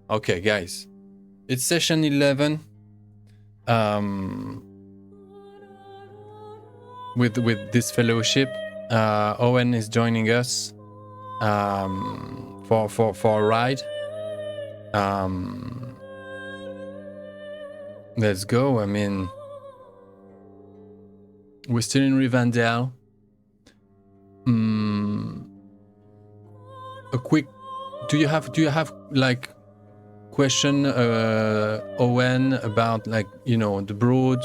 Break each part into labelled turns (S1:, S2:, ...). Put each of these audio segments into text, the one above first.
S1: Okay, guys, it's session 11. With this fellowship, Owen is joining us for a ride. Let's go. I mean, we're still in Rivendell. A quick. Do you have like question, Owen, about like the broad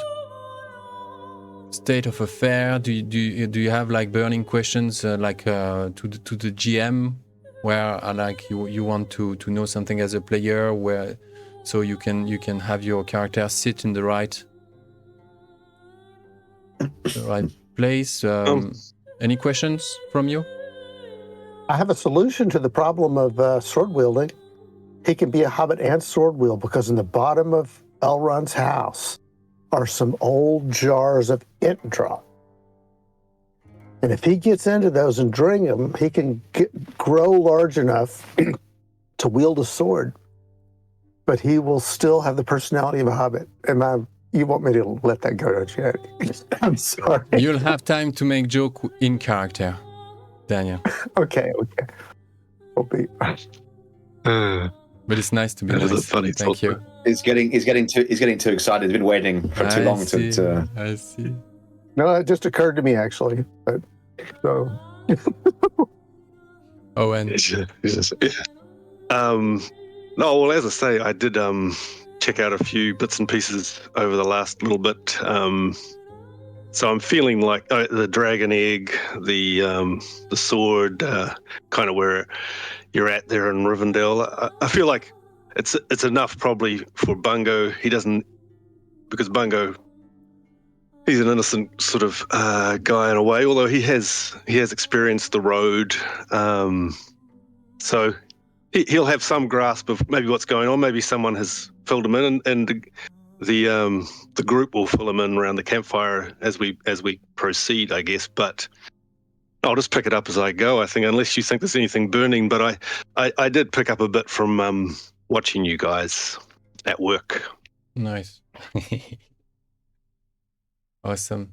S1: state of affair? Do you have like burning questions to the GM, where like you want to know something as a player, where so you can have your character sit in the right place? Any questions from you?
S2: I have a solution to the problem of sword wielding. He can be a hobbit and sword wield, because in the bottom of Elrond's house are some old jars of int drop. And if he gets into those and drink them, he can grow large enough to wield a sword, but he will still have the personality of a hobbit. You want me to let that go, don't you? I'm sorry.
S1: You'll have time to make joke in character, Daniel.
S2: Okay. I'll be.
S1: But it's nice to be nice.
S3: Funny.
S1: Thank you.
S4: He's getting too excited. He's been waiting for too long to.
S1: I see.
S2: No, it just occurred to me actually. But so.
S1: Owen.
S3: No, well, as I say, I did check out a few bits and pieces over the last little bit. So I'm feeling like the dragon egg, the sword, kind of where you're at there in Rivendell. I feel like it's enough probably for Bungo. He doesn't, because Bungo, he's an innocent sort of guy in a way, although he has experienced the road. So he'll have some grasp of maybe what's going on. Maybe someone has filled him in, and the group will fill him in around the campfire as we proceed, I guess. But I'll just pick it up as I go, I think, unless you think there's anything burning. But I did pick up a bit from watching you guys at work.
S1: Nice. Awesome.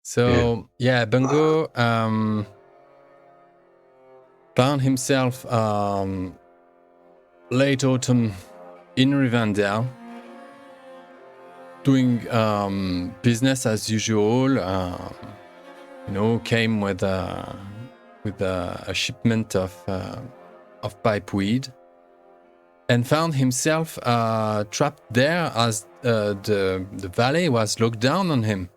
S1: So yeah, Bungo found himself late autumn in Rivendell, doing business as usual. Came with a shipment of pipeweed, and found himself trapped there as the valley was locked down on him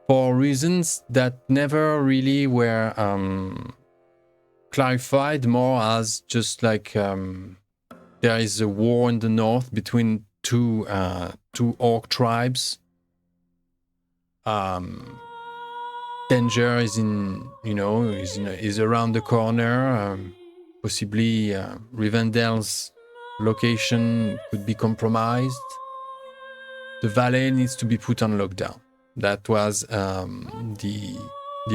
S1: for reasons that never really were clarified, more as just like there is a war in the north between two orc tribes. Danger is is around the corner. Possibly Rivendell's location could be compromised. The valley needs to be put on lockdown. That was the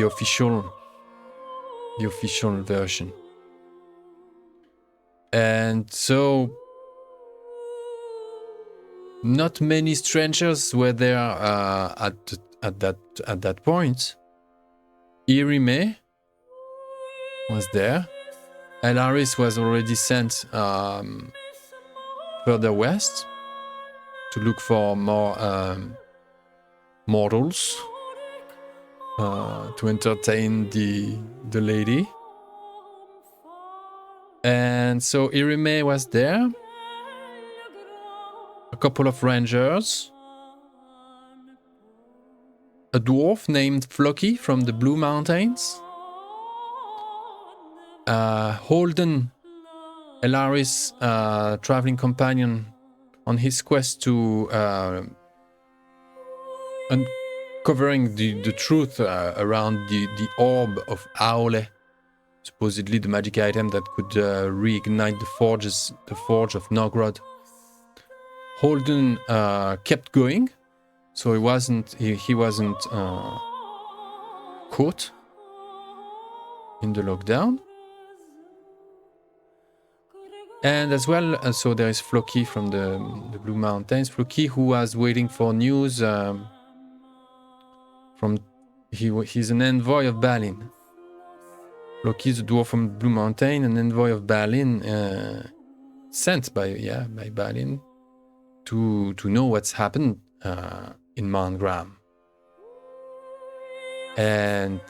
S1: official version. And so not many strangers were there at that point. Irime was there. Elaris was already sent further west to look for more mortals to entertain the lady. And so Irime was there. A couple of rangers. A dwarf named Floki from the Blue Mountains. Holden, Elaris' traveling companion, on his quest to uncovering the truth around the orb of Aole, supposedly the magic item that could reignite the forge of Morgoth. Holden kept going, so he wasn't caught in the lockdown. And as well, so there is Floki from the Blue Mountains. Floki, who was waiting for news from... He's an envoy of Balin. Floki is a dwarf from Blue Mountain, an envoy of Balin, sent by Balin to know what's happened in Mount Graham. And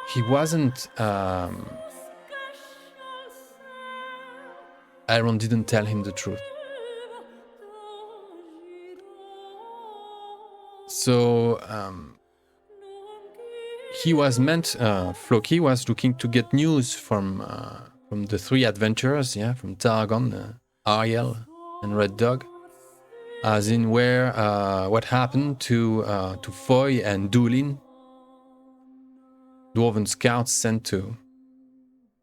S1: he wasn't... Elrond didn't tell him the truth. So he was meant... Floki was looking to get news from the three adventurers, from Targon, Ariel, and Red Dog, as in where what happened to Foy and Dúlin, dwarven scouts sent to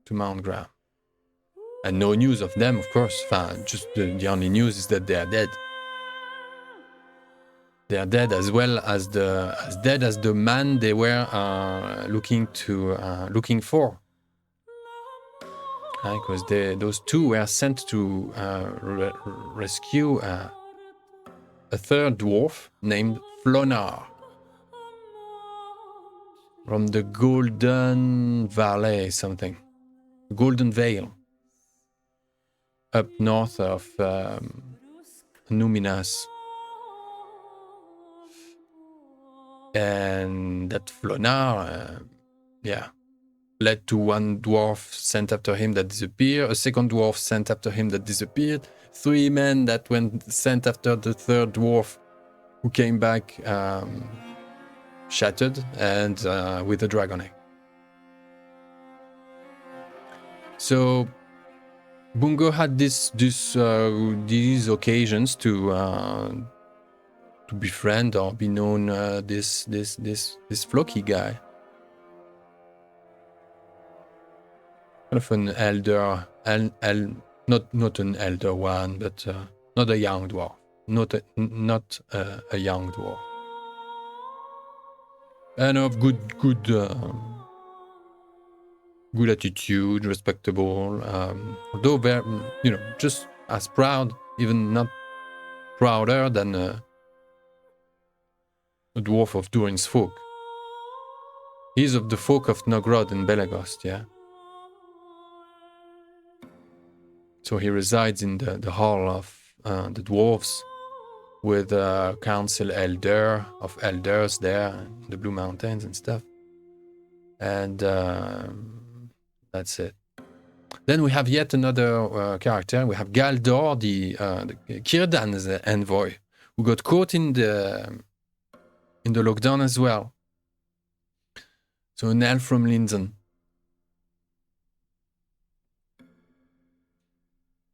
S1: Mount Graham. And no news of them, of course. Just the only news is that they are dead. They are dead as well as the man they were looking for. Because those two were sent to rescue a third dwarf named Flonar from the Golden Valley, something. Golden Vale. Up north of Numinas. And that Flonar, led to one dwarf sent after him that disappeared, a second dwarf sent after him that disappeared, 3 men that went sent after the third dwarf who came back shattered and with a dragon egg. So Bungo had these occasions to befriend or be known this Floki guy, kind of an elder, not an elder one, but not a young dwarf, not a young dwarf, and of good attitude, respectable, although very, just as proud, even not prouder than a dwarf of Durin's folk. He's of the folk of Nogrod and Belegost, So he resides in the hall of the dwarves with a council elder of elders there in the Blue Mountains and stuff. And that's it. Then we have yet another character. We have Galdor, the Círdan's envoy, who got caught in the lockdown as well. So an elf from Linden.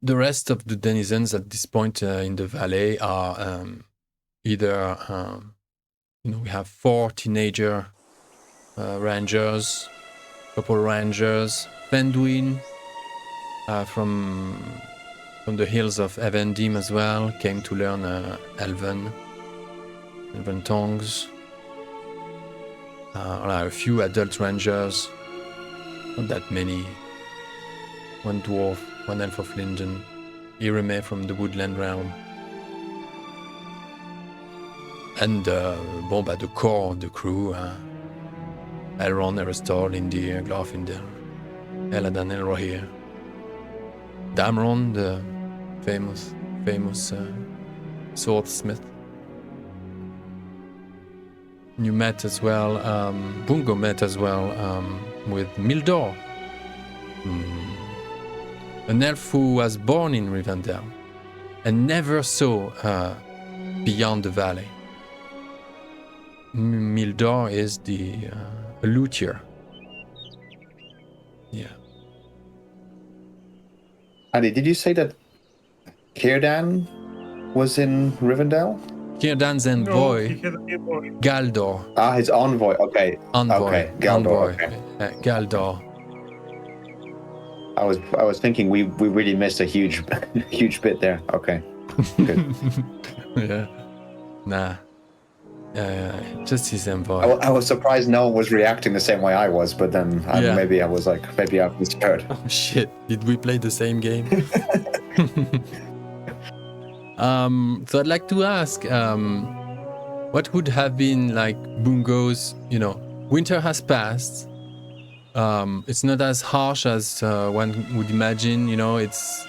S1: The rest of the denizens at this point in the valley are either, we have 4 teenager rangers, couple rangers, Fenduin from the hills of Evendim as well, came to learn Elven tongues. A few adult rangers, not that many. 1 dwarf, 1 elf of Linden, Ireme from the Woodland Realm. And the core of the crew, Elrond, Erestor, Lindir, Glorfindel, Eladan, Elrohir, Damron, the famous swordsmith. You met as well, Bungo met as well with Mildor, an elf who was born in Rivendell and never saw beyond the valley. Mildor is a luthier. Yeah.
S4: Andy, did you say that Círdan was in Rivendell?
S1: Círdan's envoy, Galdor.
S4: His envoy. Okay.
S1: Envoy.
S4: Okay. Galdor.
S1: Envoy.
S4: Okay.
S1: Galdor.
S4: I was thinking we really missed a huge bit there. Okay. Good.
S1: Yeah. Nah. Just his envoy.
S4: I was surprised no one was reacting the same way I was, but then
S1: Yeah.
S4: maybe I was like, maybe I've misheard.
S1: Oh shit! Did we play the same game? So I'd like to ask, what would have been like Bungo's? Winter has passed. It's not as harsh as one would imagine. It's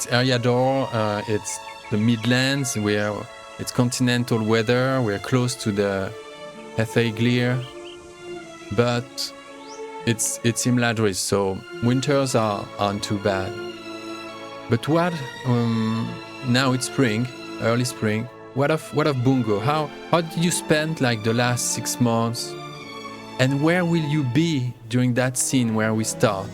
S1: Eriador. It's the Midlands, where it's continental weather. We're close to the Hetheiglir, but it's Imladris, so winters aren't too bad. But what? Now it's spring, early spring. What of Bungo? How did you spend like the last 6 months? And where will you be during that scene where we start?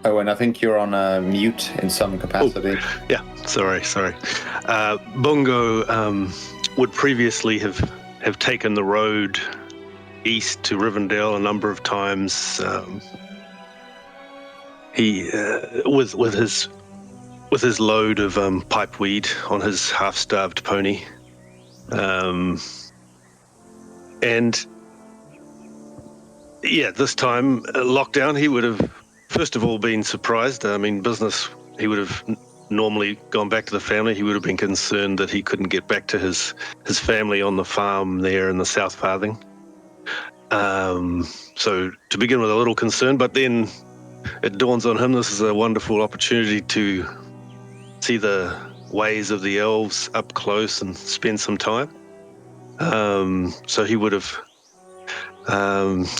S4: Owen, I think you're on mute in some capacity.
S3: Yeah, sorry. Bungo would previously have taken the road east to Rivendell a number of times. He with his load of pipeweed on his half-starved pony, and yeah, this time lockdown, he would have first of all been surprised. I mean, business. He would have normally gone back to the family. He would have been concerned that he couldn't get back to his family on the farm there in the South Farthing. So to begin with, a little concern, but then it dawns on him this is a wonderful opportunity to see the ways of the elves up close and spend some time. So he would have,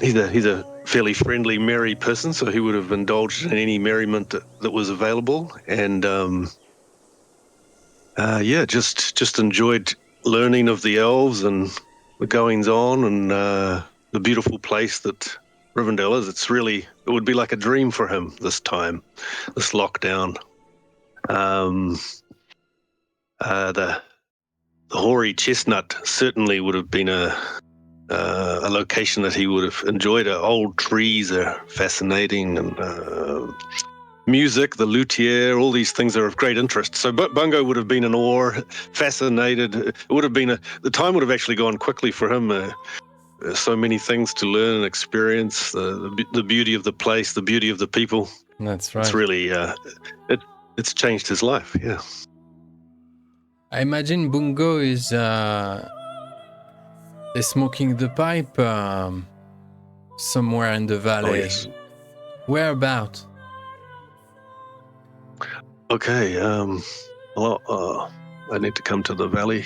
S3: he's a fairly friendly, merry person, so he would have indulged in any merriment that was available. And just enjoyed learning of the elves and the goings on and the beautiful place that Rivendell is. It would be like a dream for him this time, this lockdown. The hoary chestnut certainly would have been a location that he would have enjoyed. Old trees are fascinating, and music, the luthier, all these things are of great interest. So Bungo would have been in awe, fascinated. It would have been the time would have actually gone quickly for him. So many things to learn and experience, the beauty of the place, the beauty of the people.
S1: That's right.
S3: It's really, it's changed his life, yeah.
S1: I imagine Bungo is smoking the pipe somewhere in the valley.
S3: Oh, yes.
S1: Whereabout?
S3: Okay, I need to come to the valley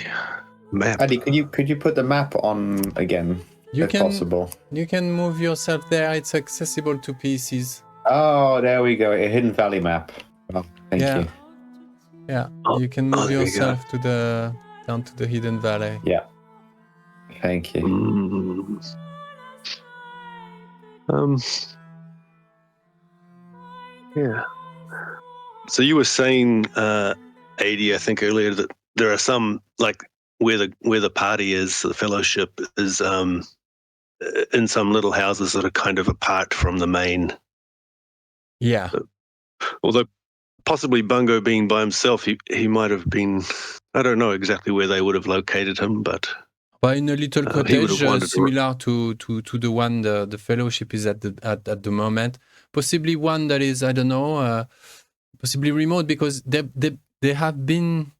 S3: map.
S4: Addy, could you put the map on again, if possible?
S1: You can move yourself there. It's accessible to PCs.
S4: Oh, there we go. A hidden valley map. Oh, thank you.
S1: Yeah, you can move yourself down to the hidden valley.
S4: Yeah. Thank you.
S3: Yeah. So you were saying, AD, I think earlier, that there are some, like where the party is, the fellowship is in some little houses that are kind of apart from the main.
S1: Yeah.
S3: Although possibly Bungo being by himself, he might have been, I don't know exactly where they would have located him, but
S1: in a little cottage similar to the one the fellowship is at the moment. Possibly one that is, I don't know, possibly remote, because they have been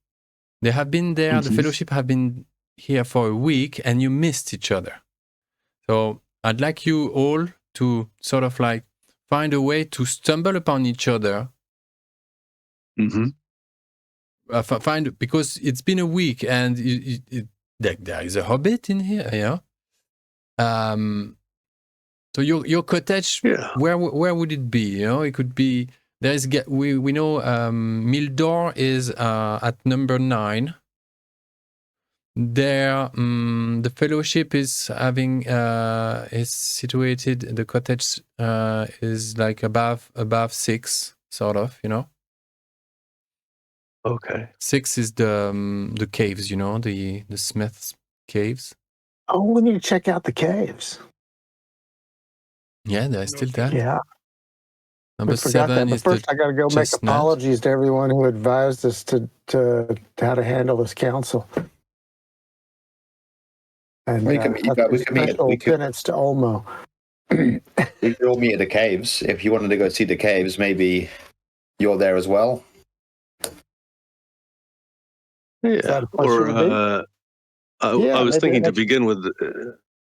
S1: there. Mm-hmm. The fellowship have been here for a week, and you missed each other. So I'd like you all to sort of like find a way to stumble upon each other.
S3: Mm-hmm.
S1: Because it's been a week, and there is a hobbit in here, yeah. So your cottage, where would it be? It could be. We know Mildor is at number 9. There, the fellowship is situated. The cottage is like above 6, sort of,
S3: Okay.
S1: 6 is the caves, the Smith's caves.
S2: Oh, we need to check out the caves.
S1: Yeah, they're still there.
S2: Yeah,
S1: Number
S2: we forgot that.
S1: 7
S2: But
S1: is
S2: first,
S1: the
S2: I got to go make
S1: chestnut.
S2: apologies to everyone who advised us to how to handle this council. And
S4: We can meet. We can meet.
S2: special penance to Olmo.
S4: We could all meet at the caves. If you wanted to go see the caves, maybe you're there as well.
S3: Yeah.
S2: that a place
S3: Or
S2: you would
S3: I was
S2: maybe
S3: thinking to
S2: next-
S3: begin with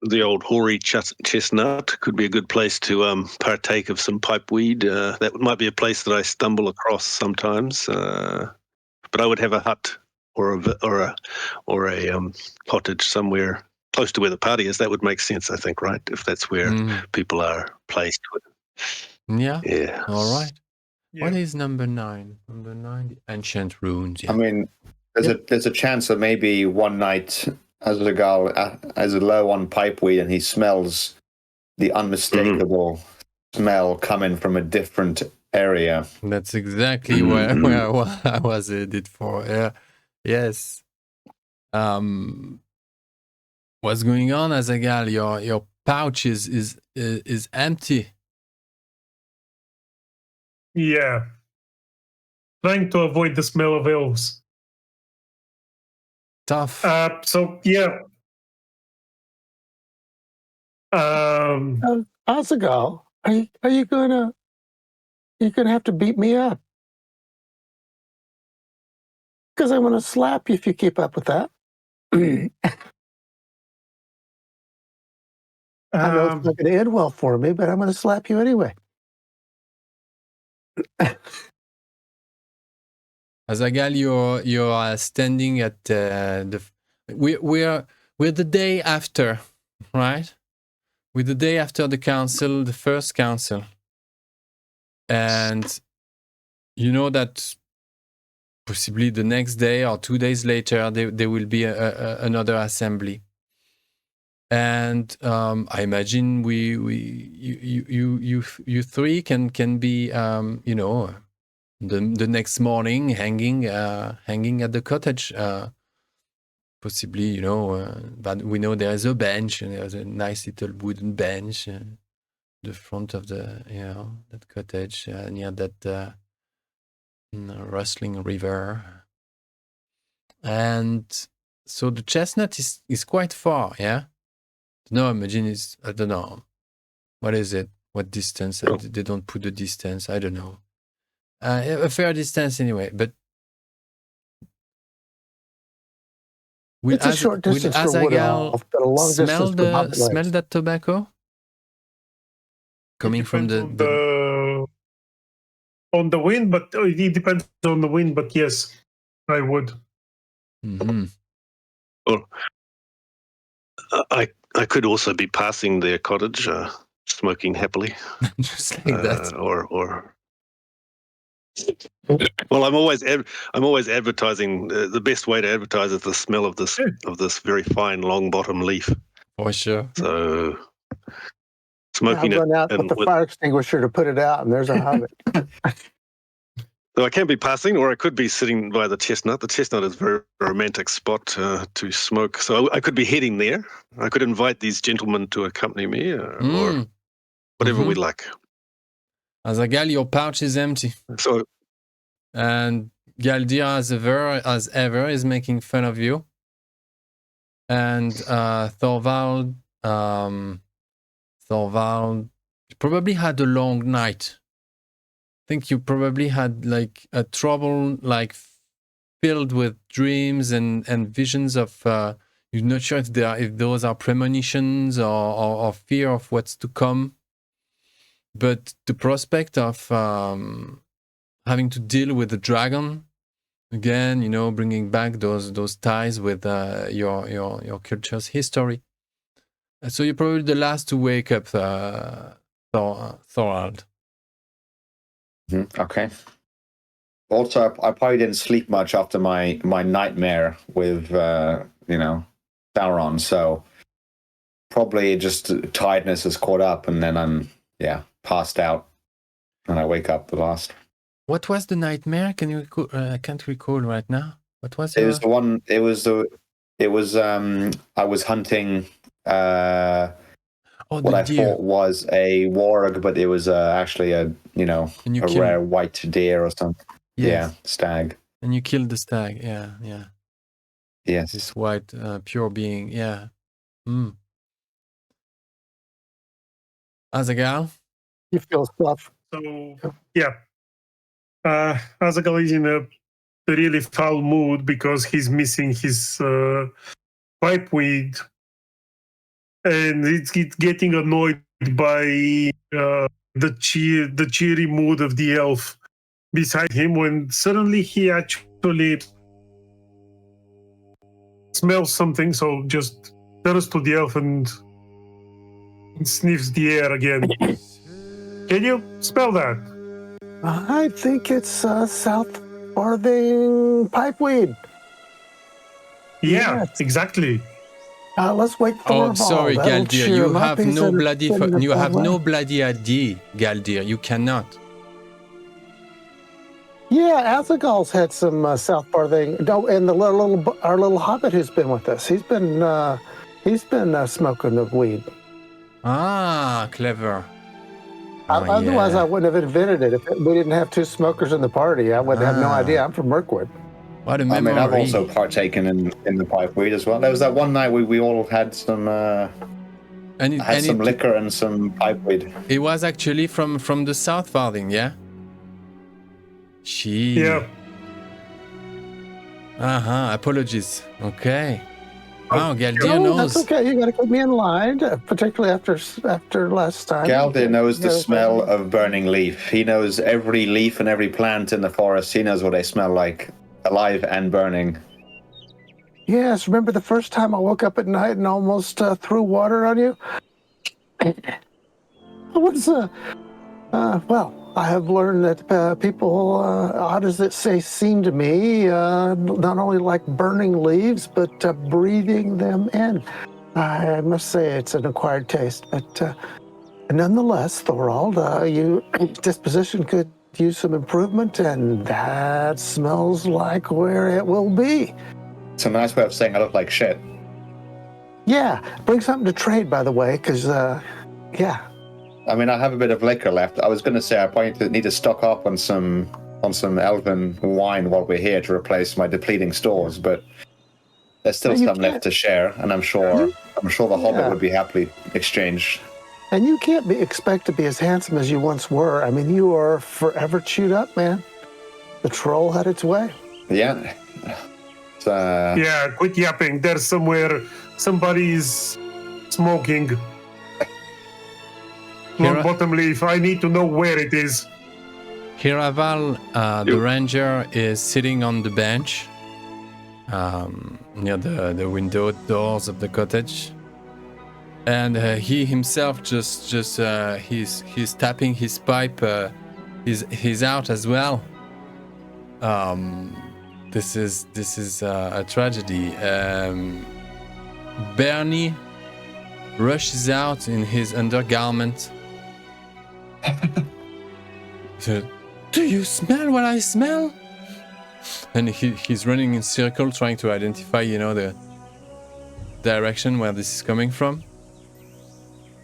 S3: the old hoary chestnut could be a good place to partake of some pipeweed. That might be a place that I stumble across sometimes. But I would have a hut or a cottage somewhere close to where the party is. That would make sense, I think, right? If that's where people are placed.
S1: Yeah.
S3: Yeah.
S1: All right.
S5: Yeah.
S1: What is number 9? Number 9, the ancient runes. Yeah.
S4: I mean, there's a chance that maybe one night Azragal is low on pipeweed and he smells the unmistakable smell coming from a different area.
S1: That's exactly where I was headed for. Yeah. Yes. What's going on, Azagal? Your pouch is empty.
S5: Yeah. Trying to avoid the smell of elves.
S1: Tough.
S5: So yeah.
S2: Azagal, are you gonna have to beat me up? Because I'm gonna slap you if you keep up with that. I know it's not going to end well for me, but I'm going to slap you anyway.
S1: Azagal, you're standing at we're the day after, right? We're the day after the council, the first council, and you know that possibly the next day or 2 days later there will be another assembly. And I imagine you three can be the next morning hanging at the cottage, possibly but we know there's a bench, and there's a nice little wooden bench the front of the that cottage near that rustling river. And so the chestnut is quite far, yeah. No, imagine I don't know. What is it? What distance? They don't put the distance. I don't know. A fair distance anyway, but
S2: it's a short distance for Wood Elf, but a long distance for Hobbit
S1: smell
S2: legs.
S1: that tobacco coming from
S5: on the wind, but it depends on the wind. But yes, I would.
S1: Mm-hmm.
S3: Well, I could also be passing their cottage, smoking happily,
S1: just like that.
S3: Or well, I'm always advertising. The best way to advertise is the smell of this very fine long bottom leaf.
S1: For sure.
S3: So smoking
S2: I'll run out
S3: it
S2: with the fire extinguisher to put it out, and there's a hobbit.
S3: So I can be passing, or I could be sitting by the chestnut. The chestnut is a very romantic spot to smoke. So I could be heading there. I could invite these gentlemen to accompany me, or whatever we like.
S1: Azagal, your pouch is empty.
S3: So,
S1: and Galdir, as ever, is making fun of you. And Thorvald probably had a long night. I think you probably had like a trouble, like filled with dreams and visions of. You're not sure if those are premonitions or fear of what's to come. But the prospect of having to deal with the dragon again, bringing back those ties with your culture's history. So you're probably the last to wake up, Thorald.
S4: Okay. Also, I probably didn't sleep much after my nightmare with Sauron, so probably just tiredness has caught up, and then I'm passed out, and I wake up the last.
S1: What was the nightmare? Can you recall? I can't recall right now. What was it?
S4: It was the one. It was I was hunting.
S1: Oh,
S4: what
S1: the
S4: I
S1: deer.
S4: thought was a warg, but it was actually a
S1: And you
S4: a
S1: kill.
S4: rare white deer or something.
S1: Yes.
S4: Yeah, stag.
S1: And you killed the stag. Yeah, yeah.
S4: Yes.
S1: This white, pure being. Yeah. Mm. Azaghal?
S2: You feel stuff.
S5: So, yeah. Azaghal is in a really foul mood because he's missing his pipeweed, and it's getting annoyed by the cheery mood of the elf beside him when suddenly he actually smells something. So just turns to the elf and sniffs the air again. Can you smell that?
S2: I think it's South Farthing pipeweed.
S5: Yeah,
S2: Yes.
S5: exactly.
S2: Let's wake
S1: Oh,
S2: Thorvald.
S1: sorry,
S2: That'll
S1: Galdir.
S2: cheer
S1: You
S2: him up.
S1: have
S2: He's
S1: no
S2: in a-
S1: bloody.
S2: in a
S1: You
S2: bad
S1: have no
S2: way.
S1: bloody ID, Galdir. You cannot.
S2: Yeah, Azaghal's had some South Farthing. No, and our little hobbit who's been with us. He's been smoking the weed.
S1: Ah, clever. Oh,
S2: Otherwise,
S1: yeah.
S2: I wouldn't have invented it. If we didn't have two smokers in the party, I would have no idea. I'm from Mirkwood.
S1: What a
S4: I
S1: memory.
S4: mean, I've also partaken in the pipeweed as well. There was that one night we all had some liquor and some pipeweed.
S1: It was actually from the South Farthing, yeah?
S5: Yeah.
S1: Apologies. Okay. Wow, Galdir
S2: Oh,
S1: knows.
S2: that's okay. You got to keep me in line, particularly after last time.
S4: Galdir knows the smell of burning leaf. He knows every leaf and every plant in the forest. He knows what they smell like, alive and burning.
S2: Yes, remember the first time I woke up at night and almost threw water on you? It was, well, I have learned that people, odd as it seem to me, not only like burning leaves, but breathing them in. I must say it's an acquired taste, but nonetheless, Thorvald, your disposition could use some improvement, and that smells like where it will be.
S4: It's a nice way of saying I look like shit.
S2: Yeah, bring something to trade, by the way, because, yeah.
S4: I mean, I have a bit of liquor left. I was going to say I probably need to stock up on some elven wine while we're here to replace my depleting stores, but there's still some left to share, and I'm sure the Hobbit would be happily exchanged.
S2: And you can't expect to be as handsome as you once were. I mean, you are forever chewed up, man. The troll had its way.
S4: Yeah.
S5: Yeah, quit yapping. There's somewhere somebody's smoking. Long bottom leaf. I need to know where it is.
S1: Hiraval, the ranger, is sitting on the bench near the window doors of the cottage, and he himself he's tapping his pipe. He's out as well. This is a tragedy. Bernie rushes out in his undergarment. So, do you smell what I smell? And he's running in circle trying to identify, the direction where this is coming from.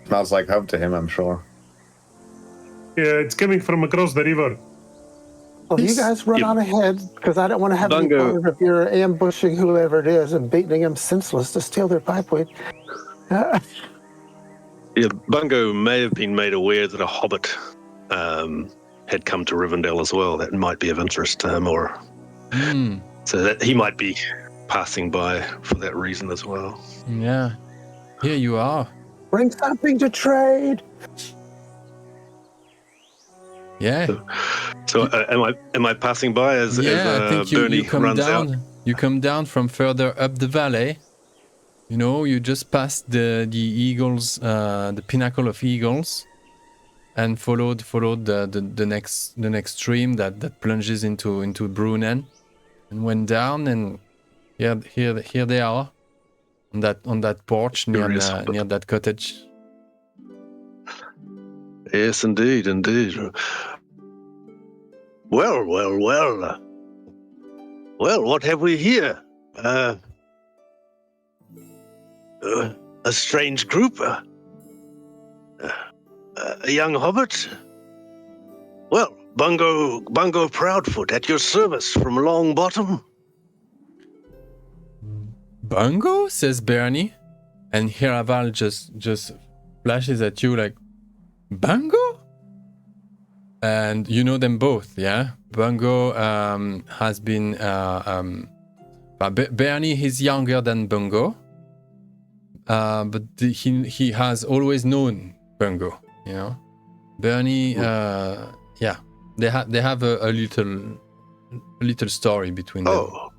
S4: Smells like home to him, I'm sure.
S5: Yeah, it's coming from across the river.
S2: Well, you guys run on ahead, because I don't want to have any part of your ambushing whoever it is and beating them senseless to steal their pipeweed.
S3: Yeah, Bungo may have been made aware that a hobbit had come to Rivendell as well. That might be of interest to him, so that he might be passing by for that reason as well.
S1: Yeah, here you are.
S2: Bring something to trade.
S1: Yeah.
S3: So am I passing by as
S1: I think
S3: Bernie
S1: you come
S3: runs
S1: down.
S3: out?
S1: You come down from further up the valley. You just passed the eagles, the pinnacle of eagles, and followed the next stream that plunges into Brunnen, and went down, and here they are on that porch near that cottage.
S3: Yes, indeed. Well, what have we here? A strange group. A young hobbit? Well, Bungo Proudfoot at your service from Long Bottom.
S1: Bungo? Says Bernie. And Hiraval just flashes at you like, Bungo? And you know them both, yeah? Bungo has been... Bernie is younger than Bungo. But he has always known Bungo, you know? Bernie, yeah. They have a little story between them.
S3: Oh.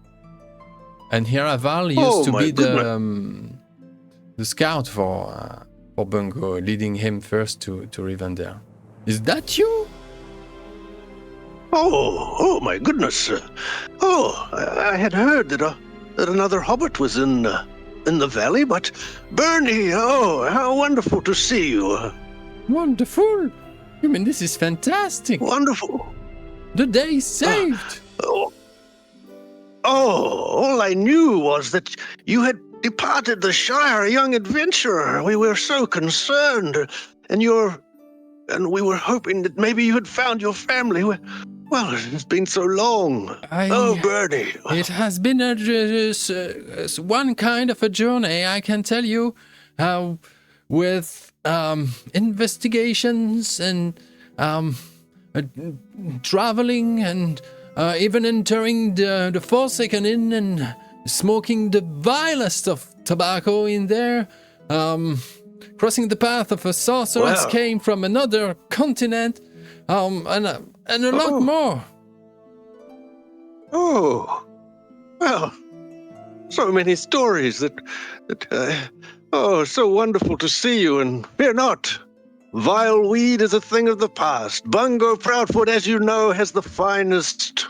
S1: And Hiraval used to be the scout for Bungo, leading him first to Rivendell. Is that you?
S3: Oh my goodness. I had heard that another hobbit was in the valley, but Bernie, how wonderful to see you.
S1: Wonderful. You mean this is fantastic?
S3: Wonderful.
S1: The day is saved.
S3: All I knew was that you had departed the Shire, a young adventurer. We were so concerned, and we were hoping that maybe you had found your family. Well, it's been so long. Bernie.
S1: It has been one kind of a journey, I can tell you, with investigations and traveling and even entering the Forsaken Inn and smoking the vilest of tobacco in there, crossing the path of a sorceress came from another continent, and a lot more.
S3: Oh, well, so many stories that so wonderful to see you, and fear not. Vile weed is a thing of the past. Bungo Proudfoot, as you know, has the finest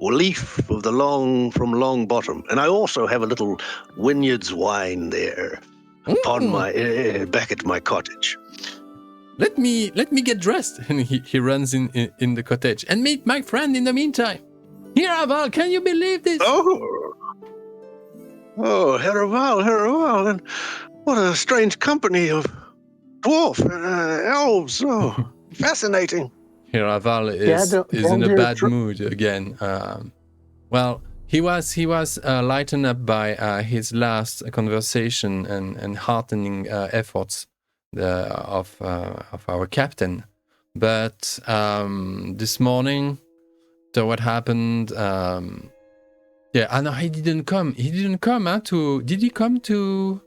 S3: leaf from Long Bottom, and I also have a little Wynyard's wine there upon my back at my cottage.
S1: Let me get dressed, and he runs in the cottage and meet my friend in the meantime. Hiraval, can you believe this?
S3: Hiraval, and what a strange company of dwarf and elves. Fascinating.
S1: Hiraval is in a bad mood again. Well, he was lightened up by his last conversation and heartening efforts of our captain. But this morning, after what happened, he didn't come. He didn't come. Did he come to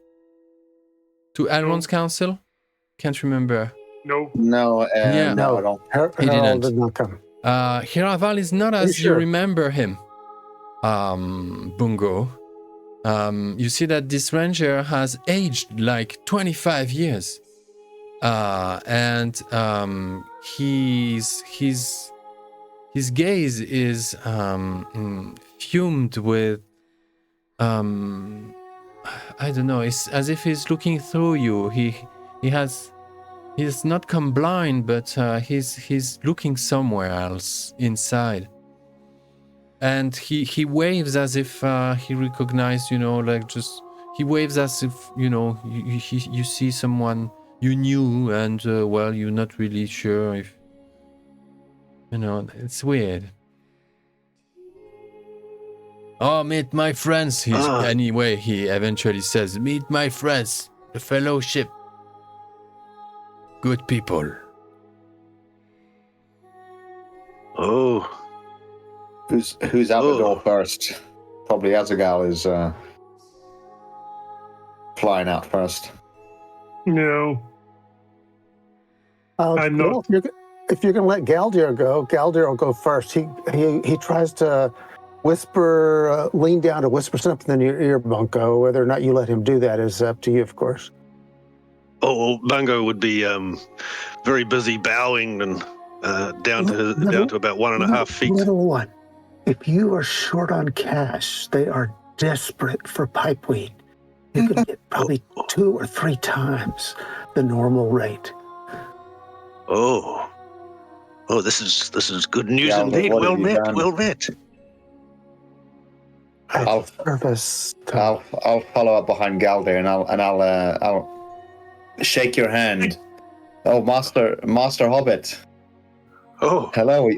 S1: Elrond's council? Can't remember.
S5: No.
S4: No,
S2: No,
S4: I don't.
S1: He didn't.
S2: did not come.
S1: Hiraval is not as you
S2: sure?
S1: remember him, Bungo. You see that this ranger has aged like 25 years. And his gaze is fumed with I don't know, it's as if he's looking through you. He's not come blind, but he's looking somewhere else inside. And he waves as if he recognized, he waves as if, you see someone you knew, and you're not really sure if, it's weird. Oh, meet my friends. Anyway, he eventually says, meet my friends, the fellowship. Good people.
S3: Oh.
S4: Who's out the door first? Probably Azagal is flying out first.
S5: No. I'm not.
S2: If you're going to let Galdir will go first. He tries to whisper, lean down to whisper something in your ear, Bungo. Whether or not you let him do that is up to you, of course.
S3: Oh, Bungo would be very busy bowing and down to about 1.5 feet.
S2: Little one, if you are short on cash, they are desperate for pipeweed. You can get probably 2 or 3 times the normal rate.
S3: Oh, this is good news indeed. Well met.
S4: I'll follow up behind Galdir, and I'll shake your hand Oh, Master Hobbit.
S3: Oh,
S4: Hello.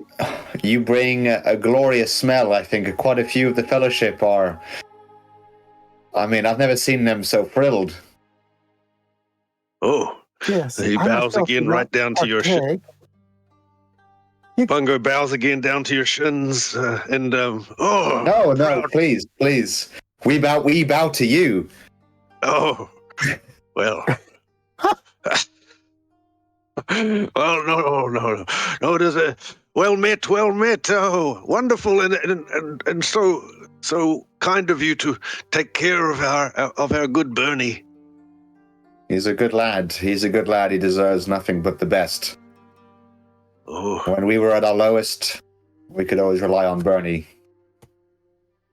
S4: You bring a glorious smell. I think quite a few of the Fellowship are. I mean, I've never seen them so thrilled.
S3: oh.
S2: Yes.
S3: He
S2: I
S3: bows
S2: myself
S3: again
S2: do
S3: right
S2: not
S3: down to your
S2: partake.
S3: Bungo bows again down to your shins, and
S4: No,
S3: proud.
S4: please. We bow to you.
S3: Oh, well. Well, no. It is a well met. Oh, wonderful, and so kind of you to take care of our good Bernie.
S4: He's a good lad. He deserves nothing but the best.
S3: Oh,
S4: When we were at our lowest, we could always rely on Bernie.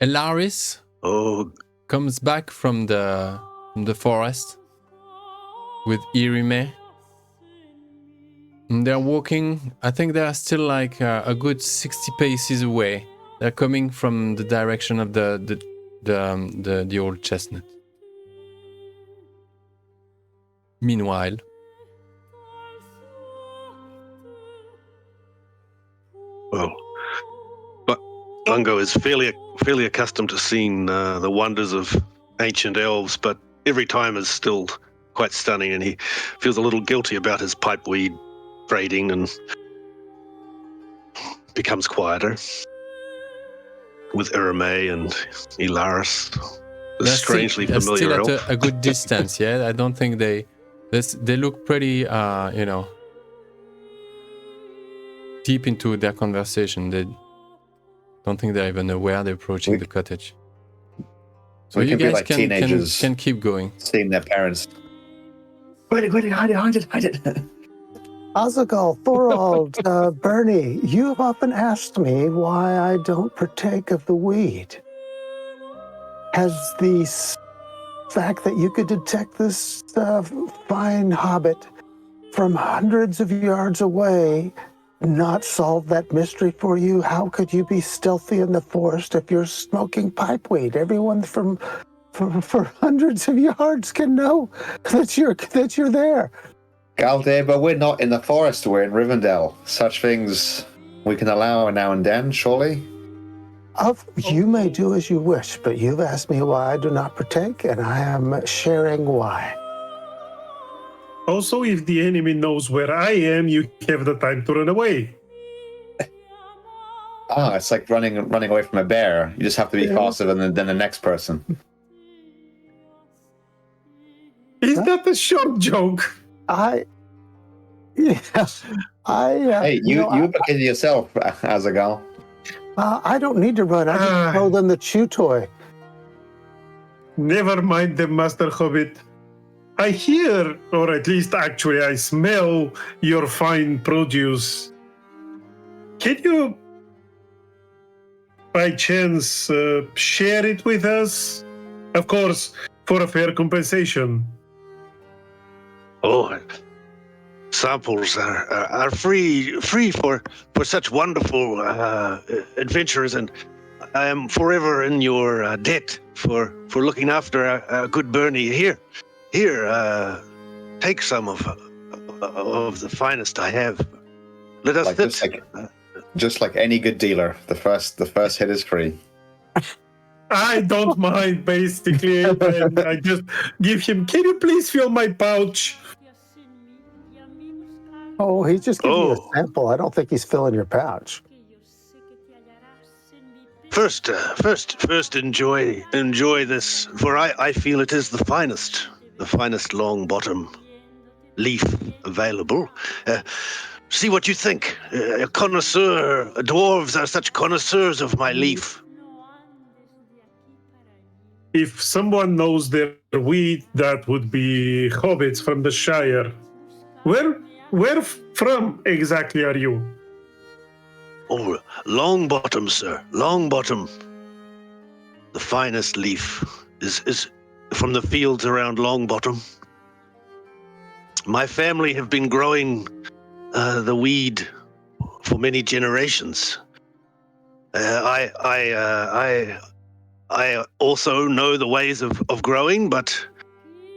S1: Elaris
S3: oh,
S1: comes back from the forest with Irime. And they're walking. I think they are still like a good 60 paces away. They're coming from the direction of the old chestnut. Meanwhile,
S3: well. But Bungo is fairly accustomed to seeing the wonders of ancient elves, but every time is still quite stunning, and he feels a little guilty about his pipeweed trading and becomes quieter with Irime and Elaris.
S1: they're
S3: Strangely
S1: they're
S3: familiar
S1: still at
S3: elf.
S1: a good distance. Yeah, I don't think they look pretty deep into their conversation. They don't think they're even aware they're approaching the cottage. So
S4: we
S1: you
S4: can be
S1: guys
S4: like teenagers
S1: can keep going.
S4: seeing their parents. Hide it.
S2: Azaghal, Thorold, Bernie, you have often asked me why I don't partake of the weed. Has the fact that you could detect this fine hobbit from hundreds of yards away not solved that mystery for you? How could you be stealthy in the forest if you're smoking pipeweed? Everyone for hundreds of yards can know that you're there.
S4: Galde, but we're not in the forest, we're in Rivendell. Such things we can allow now and then, surely?
S2: You may do as you wish, but you've asked me why I do not partake, and I am sharing why.
S5: Also, if the enemy knows where I am, you have the time to run away.
S4: It's like running away from a bear. You just have to be faster than the next person.
S5: Is that a short joke?
S4: Hey, you begin yourself, Azaghal.
S2: I don't need to run. I just throw them the chew toy.
S5: Never mind them, Master Hobbit. I hear, or at least actually I smell your fine produce. Can you, by chance, share it with us? Of course, for a fair compensation.
S3: Oh, samples are free for such wonderful adventures, and I am forever in your debt for looking after our good Bernie. Here, take some of the finest I have. Let us
S4: just like any good dealer, the first hit is free.
S5: I don't mind, basically. And I just give him, can you please fill my pouch?
S2: Oh, he's just giving you a sample. I don't think he's filling your pouch.
S3: First, enjoy this, for I feel it is the finest long bottom leaf available. See what you think. A connoisseur, dwarves are such connoisseurs of my leaf.
S5: If someone knows their weed, that would be hobbits from the Shire. Where from exactly are you?
S3: Oh, Longbottom, sir. Longbottom. The finest leaf is from the fields around Longbottom. My family have been growing the weed for many generations. I also know the ways of growing, but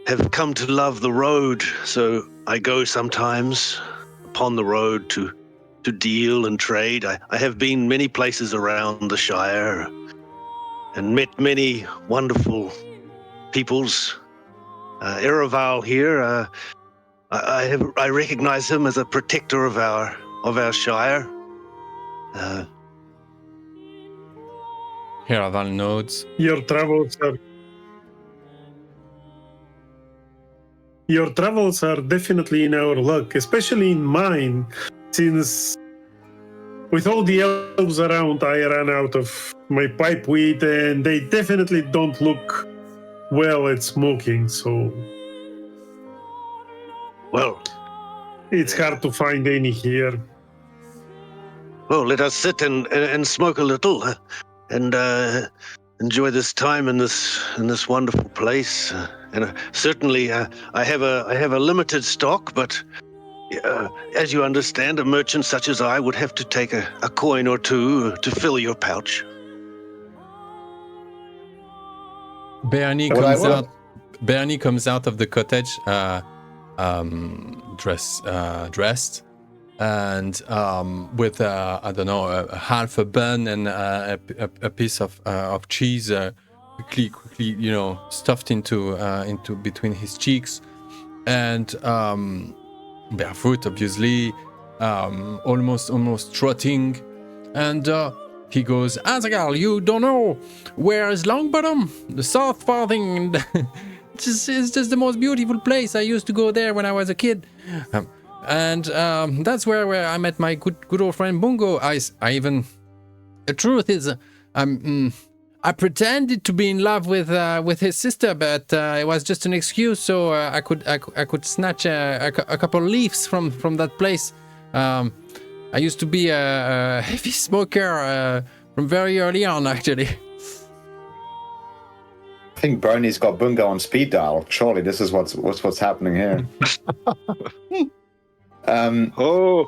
S3: have come to love the road, so I go sometimes upon the road to deal and trade. I have been many places around the Shire and met many wonderful peoples. Ereval here, I recognize him as a protector of our Shire.
S1: Heraval nods.
S5: Your travels are definitely in our luck, especially in mine, since with all the elves around, I ran out of my pipe weed, and they definitely don't look well at smoking, so
S3: Well,
S5: it's hard to find any here.
S3: well, let us sit and smoke a little and enjoy this time in this wonderful place. And certainly, I have a limited stock, but as you understand, a merchant such as I would have to take a coin or two to fill your pouch.
S1: Bernie comes out of the cottage, dressed, and with I don't know, a half a bun and a piece of cheese, quickly, stuffed into between his cheeks, and barefoot, obviously, almost trotting, and he goes, "Azaghal, you don't know where is Longbottom? The South Farthing. It's just the most beautiful place. I used to go there when I was a kid, and that's where I met my good old friend Bungo. The truth is, I pretended to be in love with his sister, but it was just an excuse so I could snatch a couple leaves from that place. I used to be a heavy smoker from very early on, actually."
S4: I think Bernie's got Bungo on speed dial. Surely this is what's happening here.
S3: Bungo,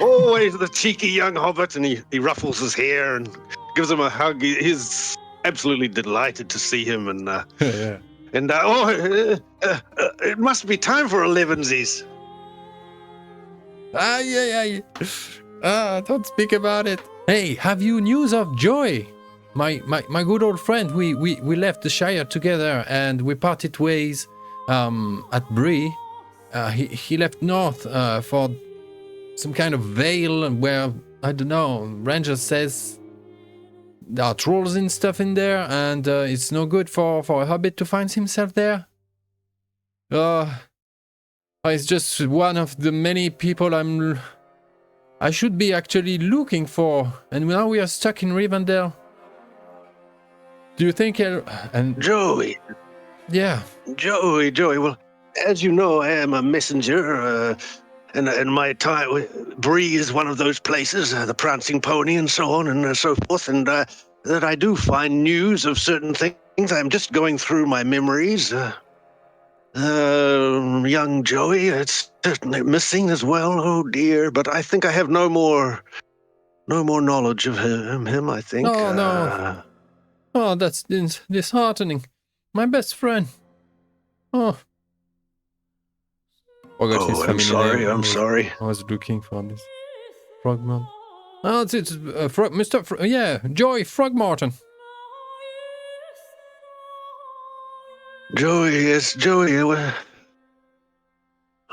S3: always the cheeky young hobbit, and he ruffles his hair and gives him a hug. He's absolutely delighted to see him, and
S1: Yeah.
S3: and it must be time for 11sies.
S1: Yeah. Don't speak about it. Hey, have you news of Joy? My good old friend. We left the Shire together and we parted ways at Bree. He left north for some kind of vale where, I don't know, Ranger says there are trolls and stuff in there, and it's no good for a hobbit to find himself there. It's just one of the many people I should be actually looking for, and now we are stuck in Rivendell. Do you think
S3: Joey?
S1: Yeah.
S3: Joey. Well, as you know, I am a messenger, and my time Bree is one of those places, the Prancing Pony, and so on and so forth, and that I do find news of certain things. I'm just going through my memories. Young Joey, it's certainly missing as well. Oh dear, but I think I have no more knowledge of him. I think.
S1: No. Oh, that's disheartening. My best friend. Oh. Forgot his family name.
S3: I'm sorry.
S1: I was looking for this. Frogman. Oh, it's Mr. Joy Frogmorton.
S3: Joey, yes, Joey.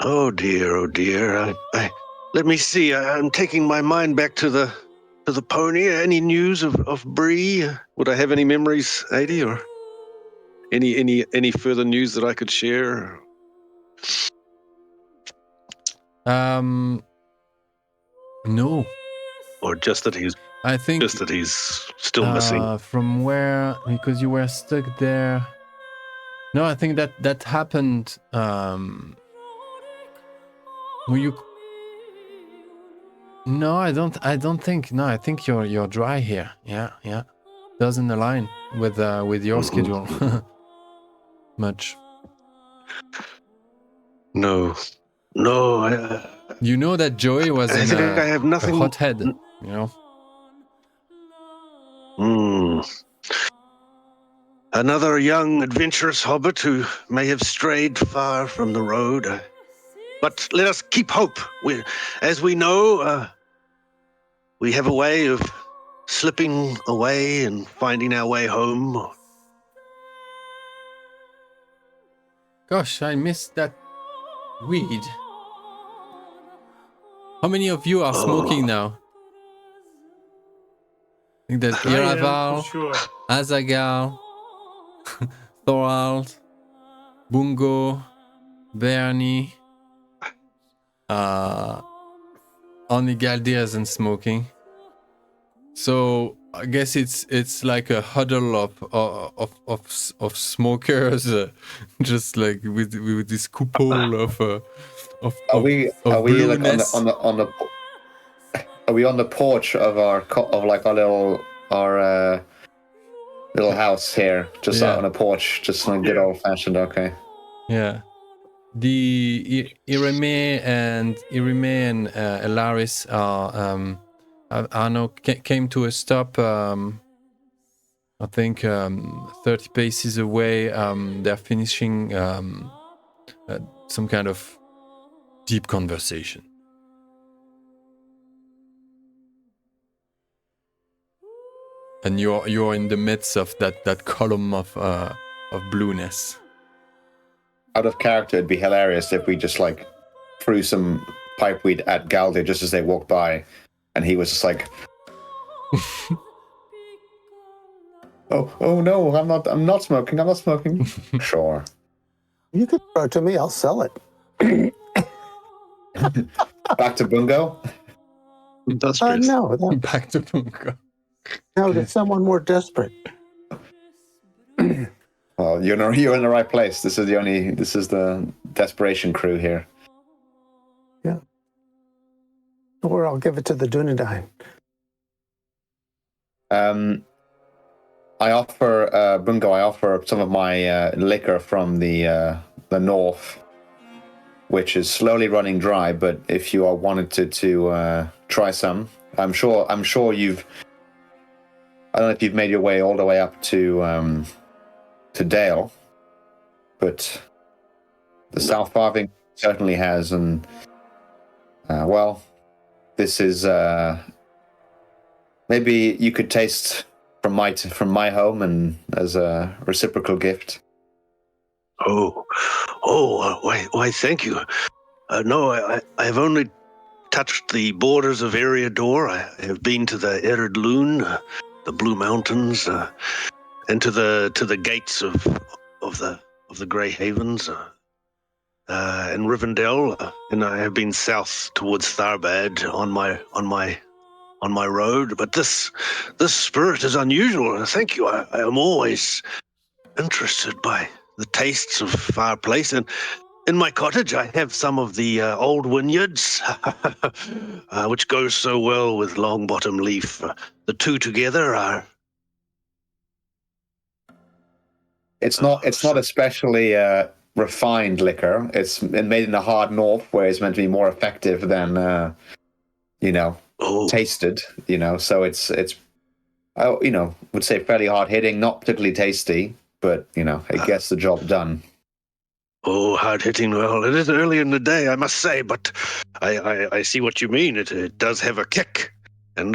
S3: Oh dear. I let me see. I'm taking my mind back to the pony. Any news of Bree? Would I have any memories, 80, or any further news that I could share?
S1: No.
S3: Or just that he's still missing.
S1: From where? Because you were stuck there. No, I think that happened. No, I don't think. No, I think you're dry here. Yeah. Doesn't align with your schedule much.
S3: No.
S1: You know that Joey was
S3: I think I have nothing.
S1: a hothead. You know.
S3: another young, adventurous hobbit who may have strayed far from the road. But let us keep hope. As we know, we have a way of slipping away and finding our way home.
S1: Gosh, I missed that weed. How many of you are smoking now? I think there's
S5: I am,
S1: Iraval,
S5: for sure.
S1: Azagal, Thorald, Bungo, Bernie. Only Galdir isn't smoking. So I guess it's like a huddle of smokers, just like with this couple of
S4: Are we like
S1: blueness.
S4: are we on the porch of our little house here, just out on a porch, just on a good old fashioned? Okay.
S1: Yeah. The Irene and Elaris are now came to a stop. I think 30 paces away. They're finishing some kind of deep conversation. And you're in the midst of that column of blueness.
S4: Out of character, it'd be hilarious if we just like threw some pipeweed at Galdir just as they walked by, and he was just like, "Oh no, I'm not smoking." Sure.
S2: You can throw it to me. I'll sell it.
S4: Back to Bungo.
S3: Industrious.
S2: No,
S1: Back to Bungo.
S2: no, to someone more desperate.
S4: Well, you're in the right place. This is the desperation crew here.
S2: Yeah. Or I'll give it to the Dunedain.
S4: I offer Bungo. I offer some of my liquor from the north, which is slowly running dry. But if you are wanted to try some, I'm sure you've. I don't know if you've made your way all the way up to Dale, but the South Farthing certainly has, and well, this is maybe you could taste from my home, and as a reciprocal gift.
S3: Why, thank you. No, I have only touched the borders of Eriador. I have been to the Ered Loon, the Blue Mountains, and to the gates of the Grey Havens, and Rivendell, and I have been south towards Tharbad on my road. But this spirit is unusual. Thank you. I am always interested by the tastes of far place, and in my cottage I have some of the old vineyards, which goes so well with Longbottom Leaf. The two together are.
S4: It's not especially refined liquor. It's made in the hard north, where it's meant to be more effective than tasted. So it's would say fairly hard hitting, not particularly tasty, but it gets the job done.
S3: Oh, hard hitting. Well, it is early in the day, I must say, but I see what you mean. It does have a kick, and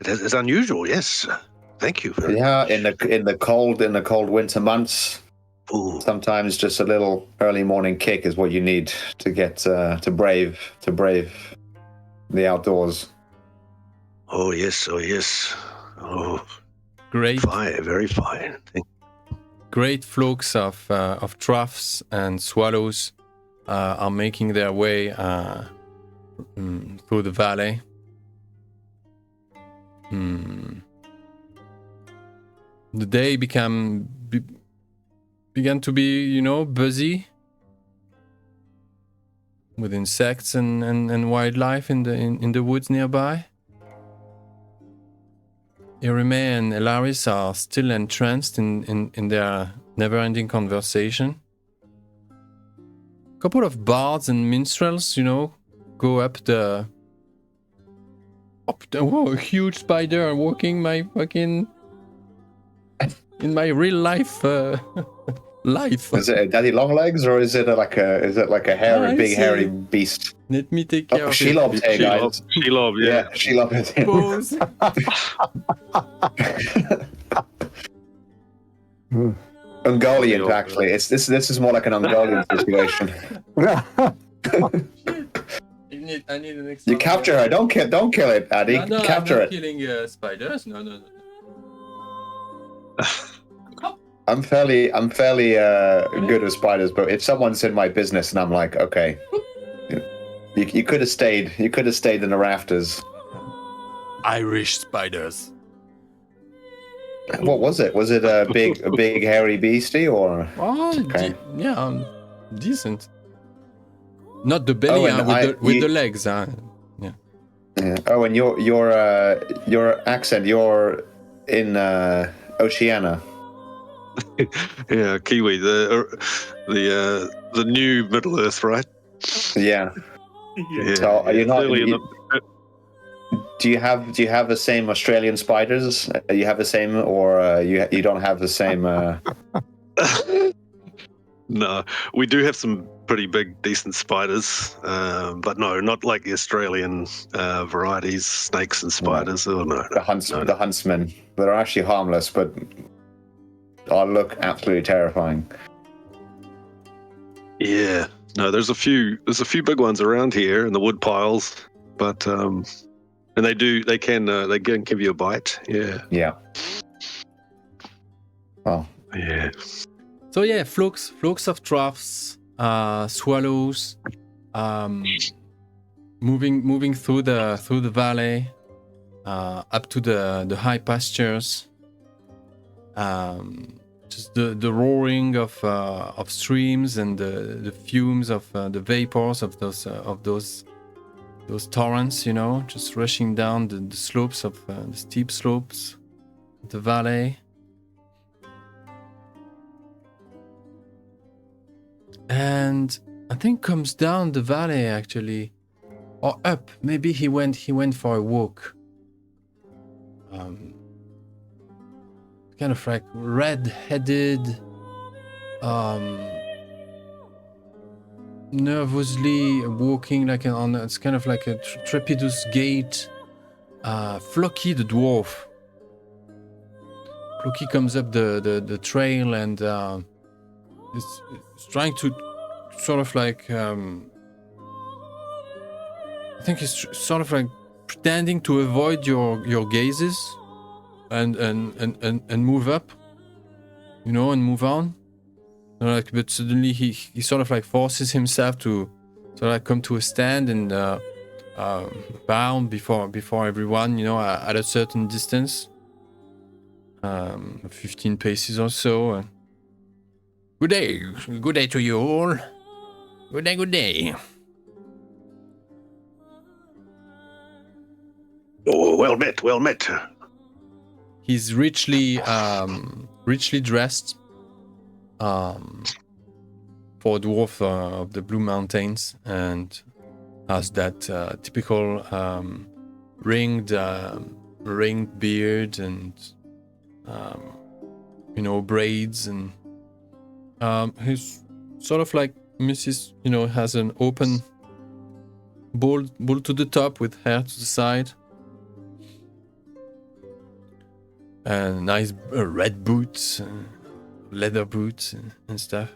S3: it's unusual. Yes. Thank you.
S4: Yeah, in the cold winter months, sometimes just a little early morning kick is what you need to get to brave the outdoors.
S3: Oh yes. Oh,
S1: Great,
S3: fine, very fine.
S1: great flocks of troughs and swallows are making their way through the valley. The day began to be, busy with insects and wildlife in the woods nearby. Irime and Elaris are still entranced in their never-ending conversation. A couple of bards and minstrels, go up the... Whoa, a huge spider walking my fucking... in my real life life.
S4: Is it a daddy long legs or is it like a hairy, big hairy beast?
S1: Let me take care
S4: Oh,
S1: of
S4: Shelob
S1: it.
S4: here, guys.
S3: Shelob, yeah.
S4: Shelob is here.
S1: Pose.
S4: Ungoliant, actually. This is more like an Ungoliant situation.
S1: I need an extra.
S4: You capture her. Don't kill it, Addy.
S1: No,
S4: Capture
S1: I'm
S4: it.
S1: not killing spiders. No.
S4: I'm fairly good with spiders, but if someone's in my business and I'm like, okay, you could have stayed. You could have stayed in the rafters.
S1: Irish spiders.
S4: What was it? Was it a big hairy beastie or?
S1: Oh,
S4: Okay.
S1: Decent. Not the belly, with the legs.
S4: Yeah. Oh, and your accent. You're in Oceania.
S3: Yeah, Kiwi, the new Middle Earth, right?
S4: Yeah.
S3: Yeah.
S4: So are you not?
S3: Early in
S4: Do you have the same Australian spiders? You have the same, or you don't have the same?
S3: No, we do have some pretty big, decent spiders, but no, not like the Australian varieties, snakes and spiders. Oh no,
S4: The huntsmen that are actually harmless, but look absolutely terrifying.
S3: Yeah, no, there's a few big ones around here in the wood piles, but and they can give you a bite. Yeah.
S4: Yeah. Well.
S3: Yeah.
S1: So yeah, flukes of troughs, swallows, moving through the valley, up to the high pastures. Just the roaring of streams and the fumes of the vapors of those torrents, just rushing down the slopes of the steep slopes of the valley. And I think comes down the valley actually, or up. Maybe he went for a walk. Kind of like red-headed, nervously walking like it's kind of like a trepidous gait. Floki the dwarf. Floki comes up the trail and is trying to sort of like I think he's sort of like pretending to avoid your gazes and move up, and move on. But suddenly he sort of like forces himself to sort of like come to a stand and bow before everyone, at a certain distance, 15 paces or so. Good day to you all. Good day.
S3: Oh, well met.
S1: He's richly dressed for a dwarf of the Blue Mountains, and has that typical ringed beard and braids, and he's sort of like has an open bowl to the top with hair to the side. Nice red boots, leather boots and stuff.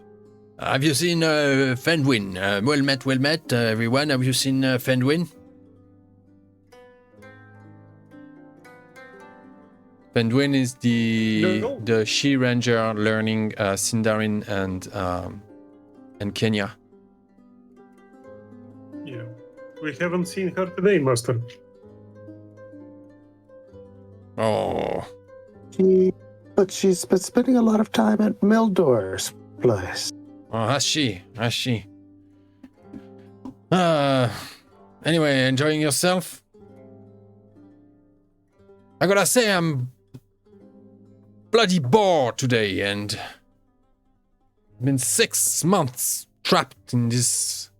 S1: Have you seen Fendwin? Well met, everyone. Have you seen Fendwin? Fendwin is the she ranger learning Sindarin and Kenya.
S5: Yeah, we haven't seen her today, Master.
S1: Oh.
S2: But she's been spending a lot of time at Mildor's place.
S1: Oh, has she? Anyway, enjoying yourself? I gotta say, I'm bloody bored today, and been 6 months trapped in this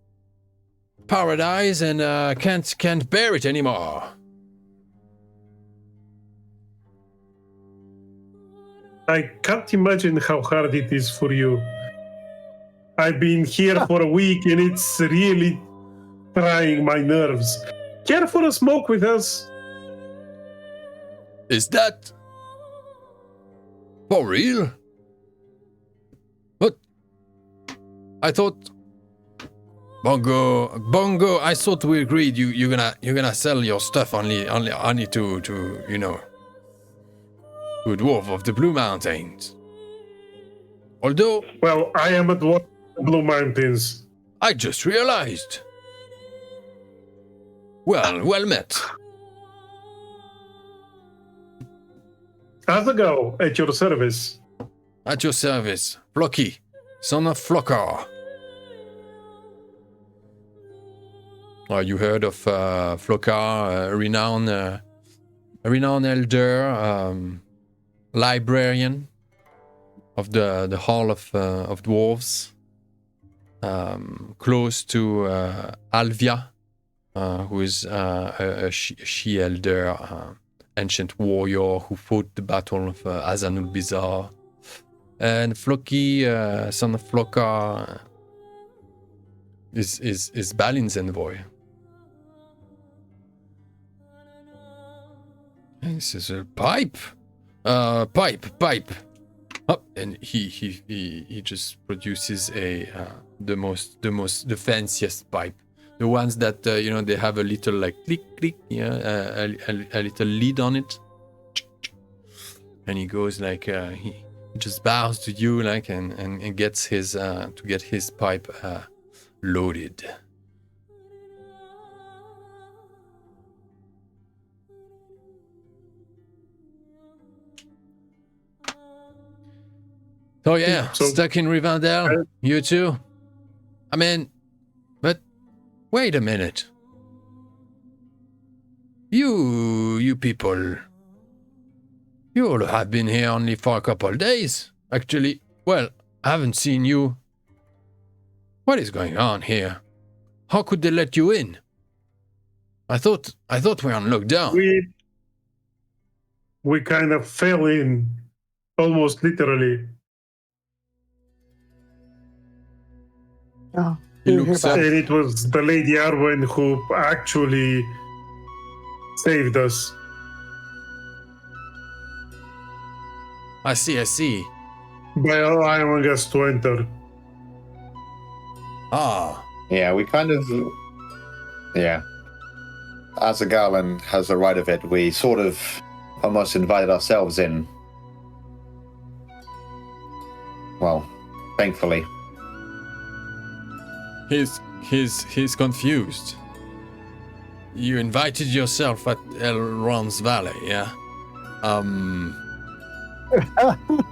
S1: paradise, and can't bear it anymore.
S5: I can't imagine how hard it is for you. I've been here for a week and it's really trying my nerves. Care for a smoke with us?
S1: Is that for real? What? I thought Bungo. I thought we agreed you're gonna sell your stuff only to to a dwarf of the Blue Mountains. Although,
S5: well, I am a dwarf of the Blue Mountains.
S1: I just realized. Well met.
S5: Azaghal, at your service.
S1: At your service, Floki, son of Flokar. You heard of Flokar, a renowned elder, librarian of the Hall of Dwarves, close to Alvia, who is a she-elder, ancient warrior who fought the Battle of Azanul Bizarre. And Floki, son of Flokar, is Balin's envoy. And this is a pipe. Pipe. Oh, and he just produces the fanciest pipe. The ones that they have a little like click, a little lid on it. And he goes like he just bows to you like and gets his to get his pipe loaded. Oh yeah,
S5: So,
S1: stuck in Rivendell, you too? I mean, but wait a minute. You people, you all have been here only for a couple of days. Actually, well, I haven't seen you. What is going on here? How could they let you in? I thought we were on lockdown.
S5: We kind of fell in, almost literally.
S2: Oh,
S1: He
S2: you
S1: looks
S2: hear
S1: up.
S2: about
S5: And it was the Lady Arwen who actually saved us.
S1: I see.
S5: By allowing us to enter.
S1: Ah,
S4: Yeah, we kind of. Yeah. As a Garland has the right of it, we sort of almost invited ourselves in. Well, thankfully.
S1: he's confused. You invited yourself at Elrond's Valley, yeah?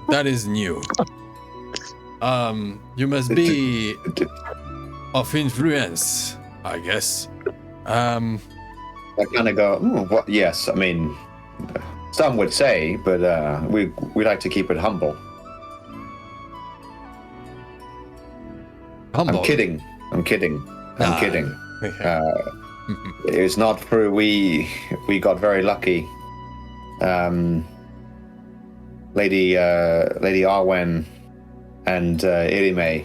S1: That is new. You must be of influence, I guess.
S4: I kind of go, what? Yes, I mean, some would say, but we like to keep it humble.
S1: Humble.
S4: I'm kidding. I'm kidding. It's not true. We got very lucky. Lady Arwen and Irime,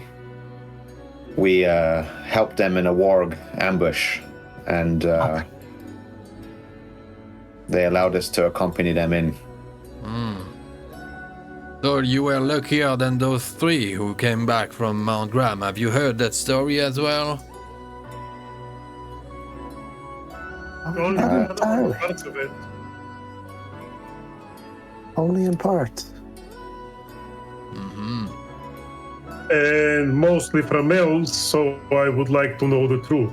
S4: we helped them in a warg ambush, and they allowed us to accompany them in.
S1: So you were luckier than those three who came back from Mount Graham. Have you heard that story as well?
S5: Only
S2: entirely.
S5: parts of it.
S2: Only in parts.
S1: Mm-hmm.
S5: And mostly from elves, so I would like to know the truth.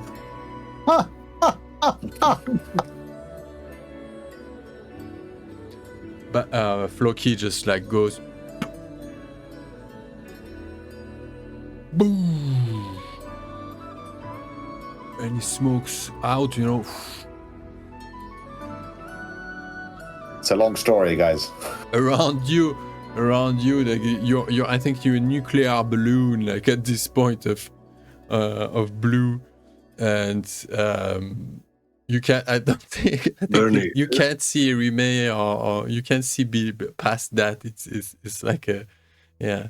S1: But Floki just like goes boom, and he smokes out,
S4: It's a long story, guys.
S1: around you, like you're. I think you're a nuclear balloon, like at this point of blue, and You can't. I don't think. I think
S3: Bernie.
S1: you can't see Rime or you can't see past that. It's like a, yeah,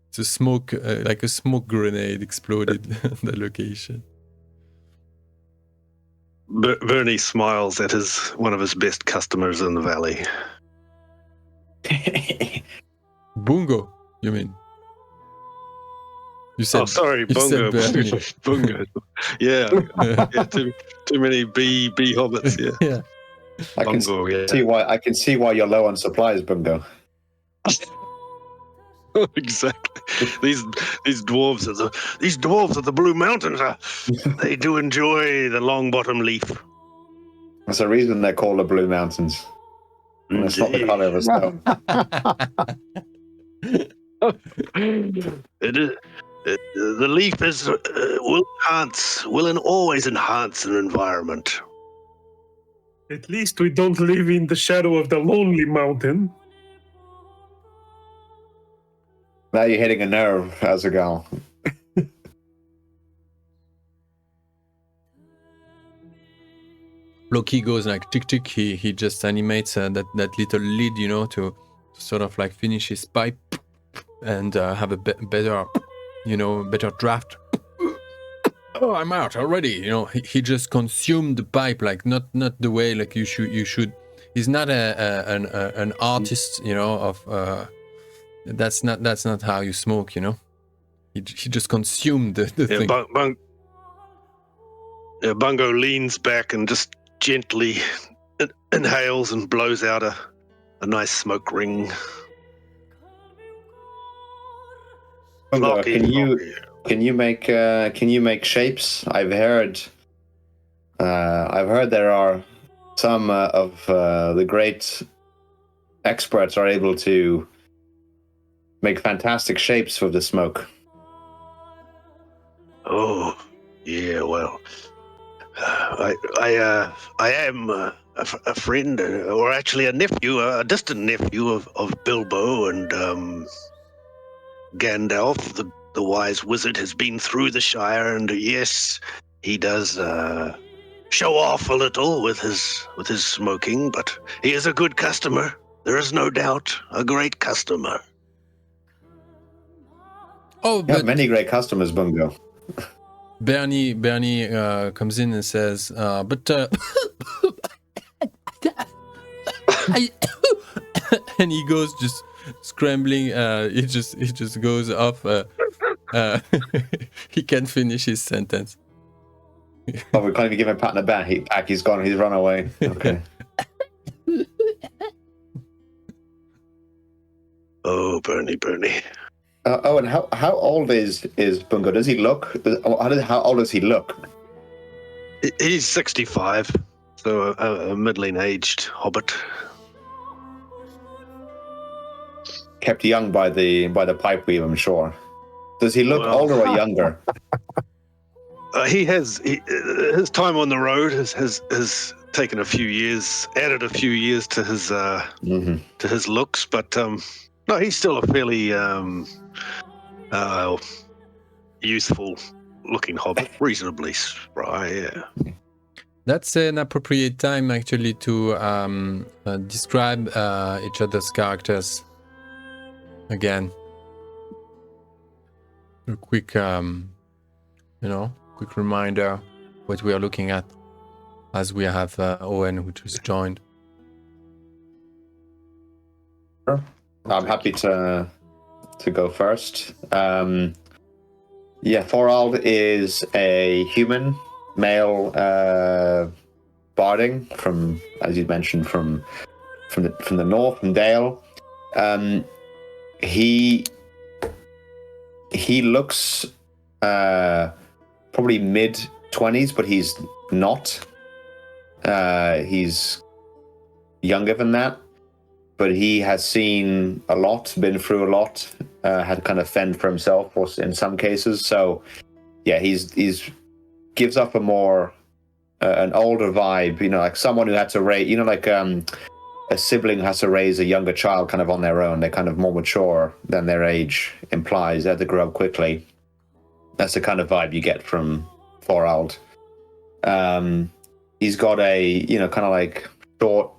S1: it's a smoke like a smoke grenade exploded on the location.
S3: Bernie smiles at one of his best customers in the valley.
S1: Bungo, you mean? You said.
S3: Oh, sorry,
S1: you said
S3: Bungo.
S1: Bernie.
S3: Bungo. Yeah, yeah. Too many bee hobbits. Yeah.
S1: Yeah.
S3: Bungo. Yeah.
S4: I can see why you're low on supplies, Bungo.
S3: Exactly. These dwarves are the Blue Mountains. They do enjoy the long bottom leaf.
S4: There's a reason they're called the Blue Mountains. And it's not the color of the snow.
S3: It is. The leaf will always enhance an environment.
S5: At least we don't live in the shadow of the lonely mountain.
S4: Now you're hitting a nerve, Azaghal.
S1: Floki goes like tick tick. He just animates that little lid, you know, to sort of like finish his pipe and have a better, you know, better draft. Oh, I'm out already. You know, he just consumed the pipe, like not the way like you should. He's not an artist, you know. Of that's not how you smoke, you know. He just consumed the thing.
S3: Bungo leans back and just gently inhales and blows out a nice smoke ring.
S4: Bungo, can you make shapes? I've heard there are some of the great experts are able to make fantastic shapes with the smoke.
S3: Oh, yeah. Well, I am a friend, or actually a nephew, a distant nephew of Bilbo and Gandalf, the wise wizard, has been through the Shire, and yes, he does show off a little with his smoking, but he is a good customer. There is no doubt, a great customer.
S1: Oh,
S4: You
S1: but
S4: have many great customers, Bungo.
S1: Bernie comes in and says, but and he goes just scrambling. He just goes off. He can't finish his sentence.
S4: Oh, we can't even give him a pat on the back. He's gone. He's run away. Okay.
S3: Oh, Bernie.
S4: Owen, how old is Bungo? Does he look? How old does he look?
S3: He's 65, so a middling-aged hobbit.
S4: Kept young by the pipe weave, I'm sure. Does he look older or younger?
S3: His time on the road has taken a few years, added a few years to his to his looks, but no, he's still a fairly youthful-looking hobbit, reasonably spry. Yeah.
S1: That's an appropriate time actually to describe each other's characters again. A quick, quick reminder what we are looking at as we have Owen who just joined.
S4: Sure. I'm happy to go first. Thorald is a human male barding from, as you mentioned, from the north, from Dale. He looks probably mid-20s, but he's not. He's younger than that, but he has seen a lot, been through a lot, had to kind of fend for himself in some cases. So, yeah, he's gives up a more an older vibe, like someone who had to raise, like a sibling has to raise a younger child kind of on their own. They're kind of more mature than their age implies. They have to grow up quickly. That's the kind of vibe you get from Thorald. He's got a, kind of like short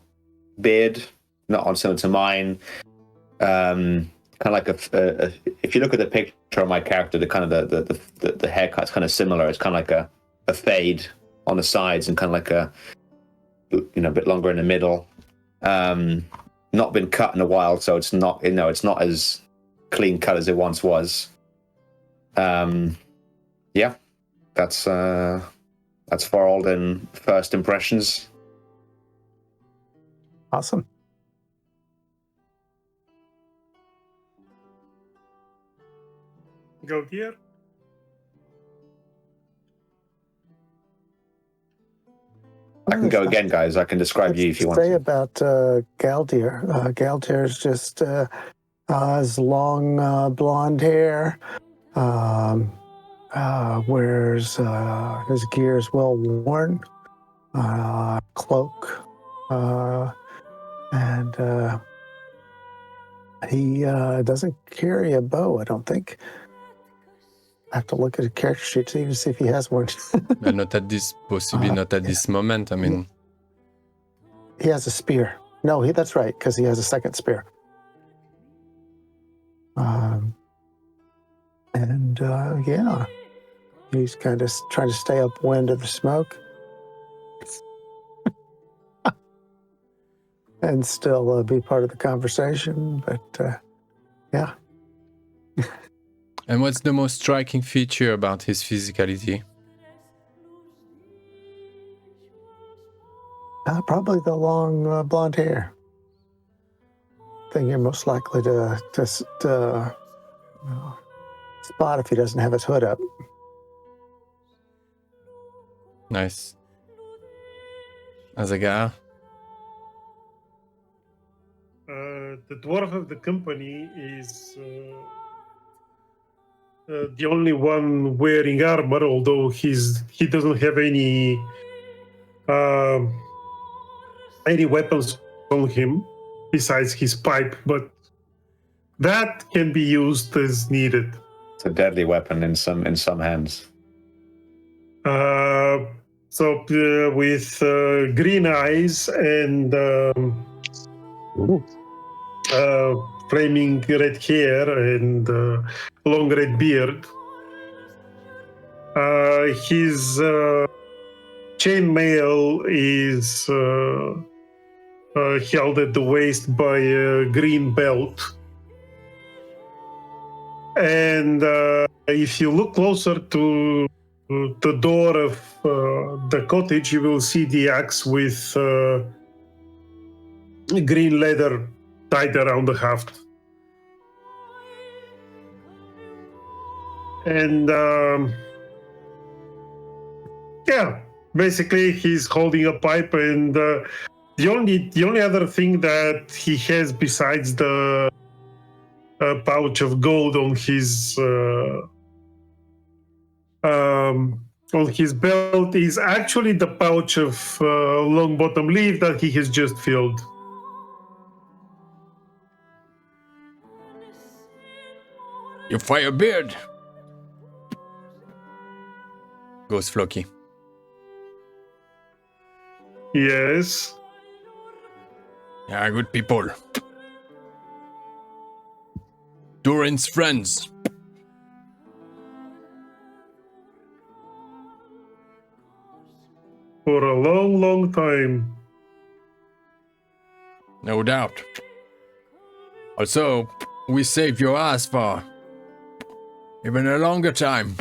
S4: beard, not unsimilar to mine. Kind of like a if you look at the picture of my character, the kind of the haircut's kind of similar. It's kind of like a fade on the sides and kind of like a, a bit longer in the middle. Not been cut in a while, so it's not, it's not as clean cut as it once was. Yeah, that's Farald in first impressions.
S2: Awesome.
S5: Go here.
S4: I can go again, guys. I can describe you if you want
S2: Say
S4: to.
S2: about Galdir. Galdir's just has long blonde hair. Wears his gear is well worn. Cloak. And he doesn't carry a bow, I don't think. I have to look at a character sheet to even see if he has one.
S1: Not at this, possibly not at this moment. I mean,
S2: He has a spear. No, that's right, because he has a second spear. Yeah, he's kind of trying to stay upwind of the smoke. And still be part of the conversation, but yeah.
S1: and what's the most striking feature about his physicality?
S2: Probably the long blonde hair. Thing you're most likely to spot if he doesn't have his hood up.
S1: Nice. As a guy.
S5: The dwarf of the company is the only one wearing armor, although he doesn't have any weapons on him besides his pipe, but that can be used as needed.
S4: It's a deadly weapon in some hands.
S5: With green eyes and flaming red hair and long red beard, his chainmail is held at the waist by a green belt. And if you look closer to the door of the cottage, you will see the axe with green leather tied around the haft. And basically he's holding a pipe, and the only other thing that he has besides the pouch of gold on his belt is actually the pouch of long bottom leaf that he has just filled.
S1: You firebeard! Goes Floki.
S5: Yes.
S1: Yeah, good people. Durin's friends.
S5: For a long, long time.
S1: No doubt. Also, we saved your ass for even a longer time.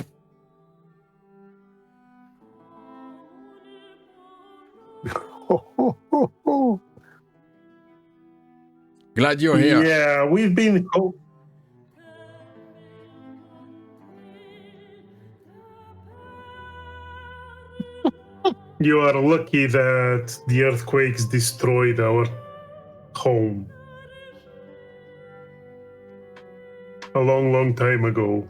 S1: Glad you're here.
S5: Yeah, we've been... You are lucky that the earthquakes destroyed our home a long, long time ago.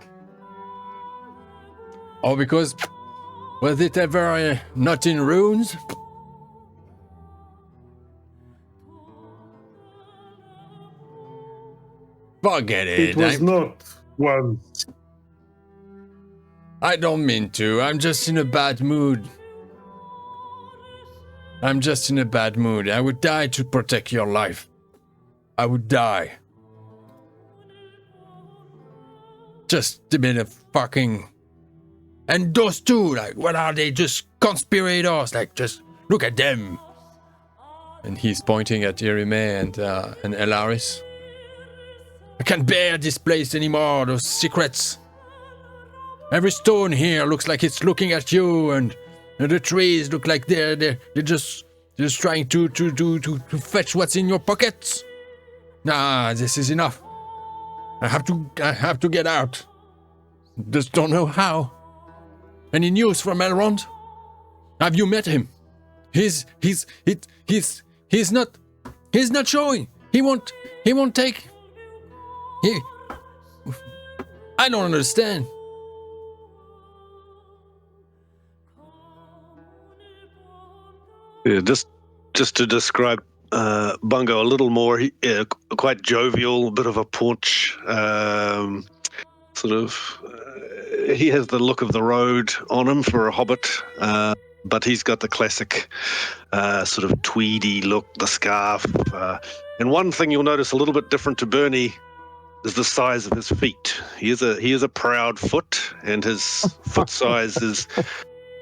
S1: Oh, because was it ever not in ruins? Forget it.
S5: It was not once.
S1: I don't mean to. I'm just in a bad mood. I'm just in a bad mood. I would die to protect your life. I would die. Just a bit of fucking... And those two, like, what are they? Just conspirators? Like, just look at them. And he's pointing at Irime and Elaris. I can't bear this place anymore, those secrets. Every stone here looks like it's looking at you, and the trees look like they're just trying to fetch what's in your pockets. Nah, this is enough. I have to get out. Just don't know how. Any news from Elrond? Have you met him? He's not showing. He won't take. I don't understand.
S3: Yeah, just to describe Bungo a little more, quite jovial, bit of a paunch, sort of. He has the look of the road on him for a hobbit, but he's got the classic sort of tweedy look, the scarf. And one thing you'll notice a little bit different to Bernie is the size of his feet. He is a proud foot, and his foot size is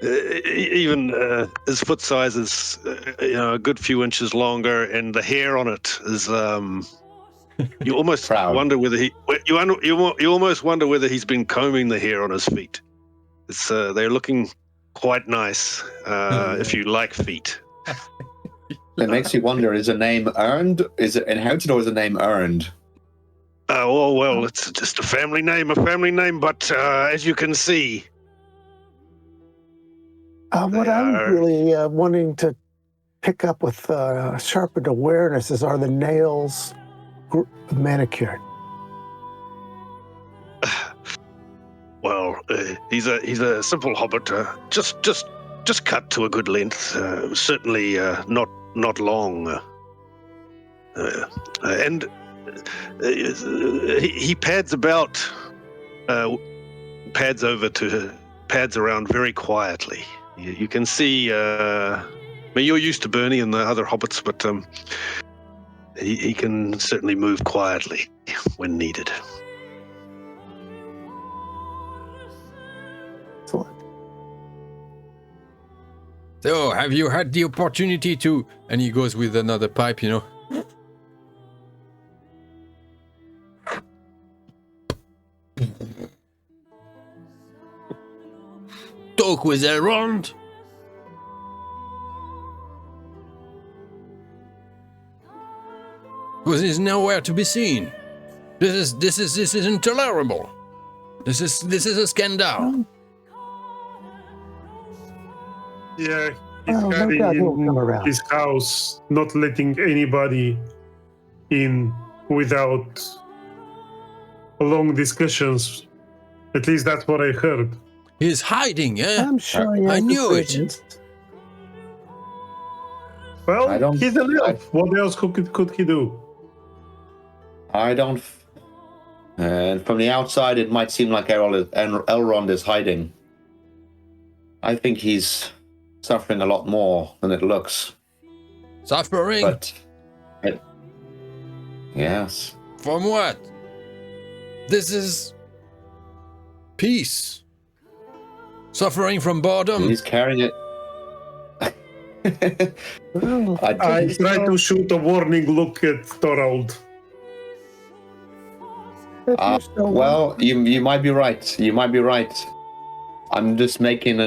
S3: his foot size is a good few inches longer, and the hair on it is you almost wonder whether you almost wonder whether he's been combing the hair on his feet. It's they're looking quite nice if you like feet.
S4: It makes you wonder: is the name earned? Is it inherited, or is the name earned?
S3: Well, it's just a family name. But as you can see,
S2: what I'm really wanting to pick up with sharpened awareness is, are the nails manicured?
S3: Well, he's a simple hobbit. Just cut to a good length. Certainly not long. And he pads around very quietly. You can see. You're used to Bernie and the other hobbits, but he can certainly move quietly when needed.
S2: Excellent.
S1: So, have you had the opportunity to... And he goes with another pipe, Talk with Elrond? Because he's nowhere to be seen. This is intolerable. This is a scandal.
S5: Yeah, he's hiding in his house, not letting anybody in without long discussions. At least that's what I heard.
S1: He's hiding, eh?
S2: I'm sure
S1: I knew it.
S5: Well, he's an elf. What else could he do?
S4: I don't. And from the outside, it might seem like Elrond is hiding. I think he's suffering a lot more than it looks.
S1: Suffering?
S4: But yes.
S1: From what? This is peace. Suffering from boredom.
S4: He's carrying it.
S5: I tried to shoot a warning look at Thorald.
S4: Well, you might be right. You might be right. I'm just making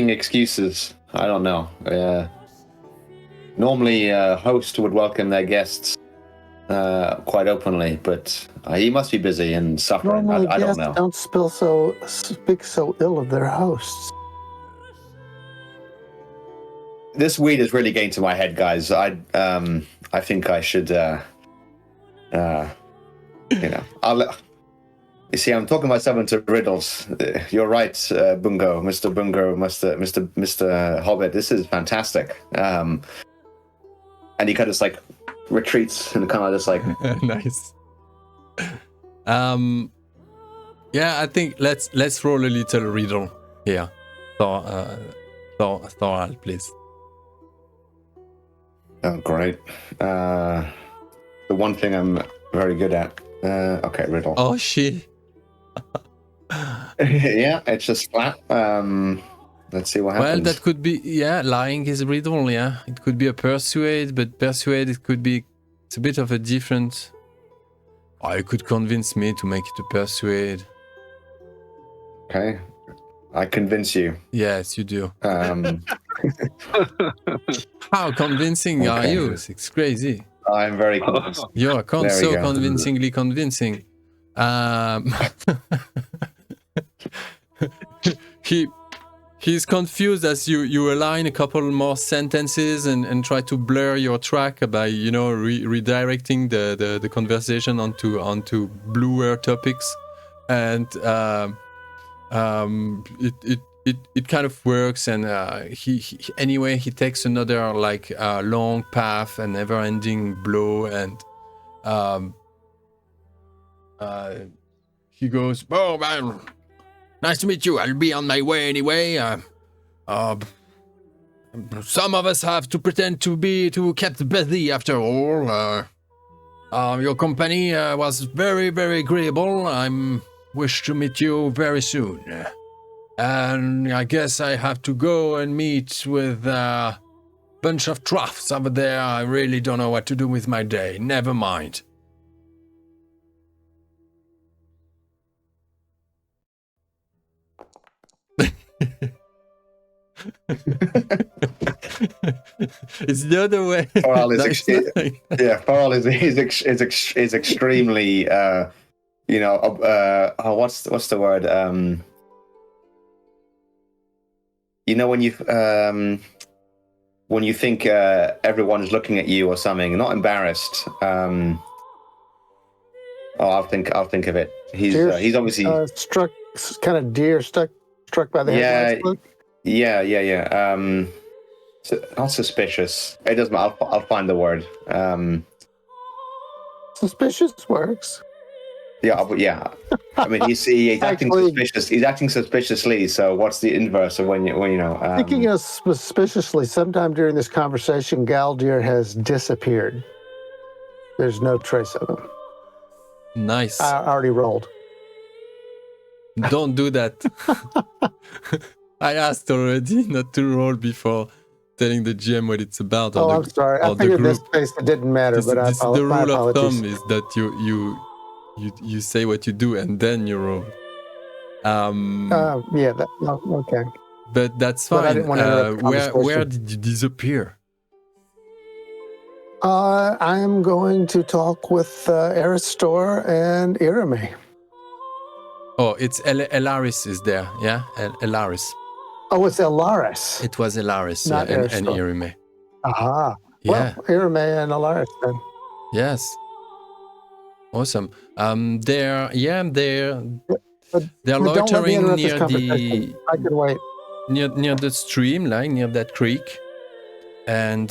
S4: excuses. I don't know. Normally, a host would welcome their guests quite openly, but he must be busy and suffering.
S2: Normally,
S4: I don't
S2: guests
S4: know.
S2: don't speak so ill of their hosts.
S4: This weed is really getting to my head, guys. I think I should. You see, I'm talking myself into riddles. You're right, Bungo, Mr. Bungo, Mr. Hobbit. This is fantastic. And he kind of just like retreats and kind of just like
S1: nice. Yeah, I think let's roll a little riddle here. Thorald, please.
S4: Oh, great. The one thing I'm very good at. Okay, riddle.
S1: Oh shit.
S4: Yeah, it's just flat. Let's see what happens.
S1: Well, that could be, yeah, lying is a riddle, yeah. It could be a persuade, but persuade, it could be, it's a bit of a different... Oh, you could convince me to make it a persuade.
S4: Okay, I convince you.
S1: Yes, you do.
S4: Um,
S1: How convincing are
S4: Okay.
S1: you? It's crazy.
S4: I'm very convinced.
S1: You are
S4: There we
S1: so
S4: go.
S1: convincingly convincing. He's confused as you align a couple more sentences and try to blur your track by redirecting the conversation onto bluer topics, and it kind of works, and he takes another long path, a never-ending blow, and he goes, "Oh man, nice to meet you. I'll be on my way anyway. Some of us have to pretend to kept busy after all. Your company was very, very agreeable. I'm wish to meet you very soon. And I guess I have to go and meet with a bunch of troughs over there. I really don't know what to do with my day. Never mind." It's the other way.
S4: Farrell is
S1: That's like-
S4: Yeah, Farrell is extremely. What's the word? When you think everyone's looking at you or something, not embarrassed. I'll think of it. He's obviously
S2: struck, kind of deer struck by the headlights. Luke?
S4: Yeah. Not suspicious. It doesn't matter. I'll find the word.
S2: Suspicious works.
S4: Yeah. I mean, he's acting
S2: Actually-
S4: suspicious. He's acting suspiciously. So, what's the inverse of when you know?
S2: Thinking of suspiciously, sometime during this conversation, Galdir has disappeared. There's no trace of him.
S1: Nice.
S2: I already rolled.
S1: Don't do that. I asked already not to roll before telling the GM what it's about.
S2: Oh, I'm sorry. I figured this case it didn't matter,
S1: This,
S2: but
S1: this is the
S2: my
S1: rule of
S2: apologies.
S1: thumb is that you say what you do and then you roll.
S2: Okay.
S1: But that's
S2: But I
S1: fine.
S2: didn't want to interrupt the
S1: Where
S2: conversation.
S1: did you disappear?
S2: I am going to talk with Aristor and Irame.
S1: Oh, it's Elaris is there, yeah? Elaris.
S2: Oh, it's Elaris.
S1: It was Elaris,
S2: Not
S1: yeah, and
S2: Aristor.
S1: Irime.
S2: Aha.
S1: Yeah.
S2: Well, Irame and Elaris then.
S1: Yes. Awesome. They're
S2: But
S1: they're
S2: don't let me
S1: loitering
S2: interrupt this
S1: near
S2: conversation.
S1: the
S2: I can wait.
S1: near the stream, like near that creek, and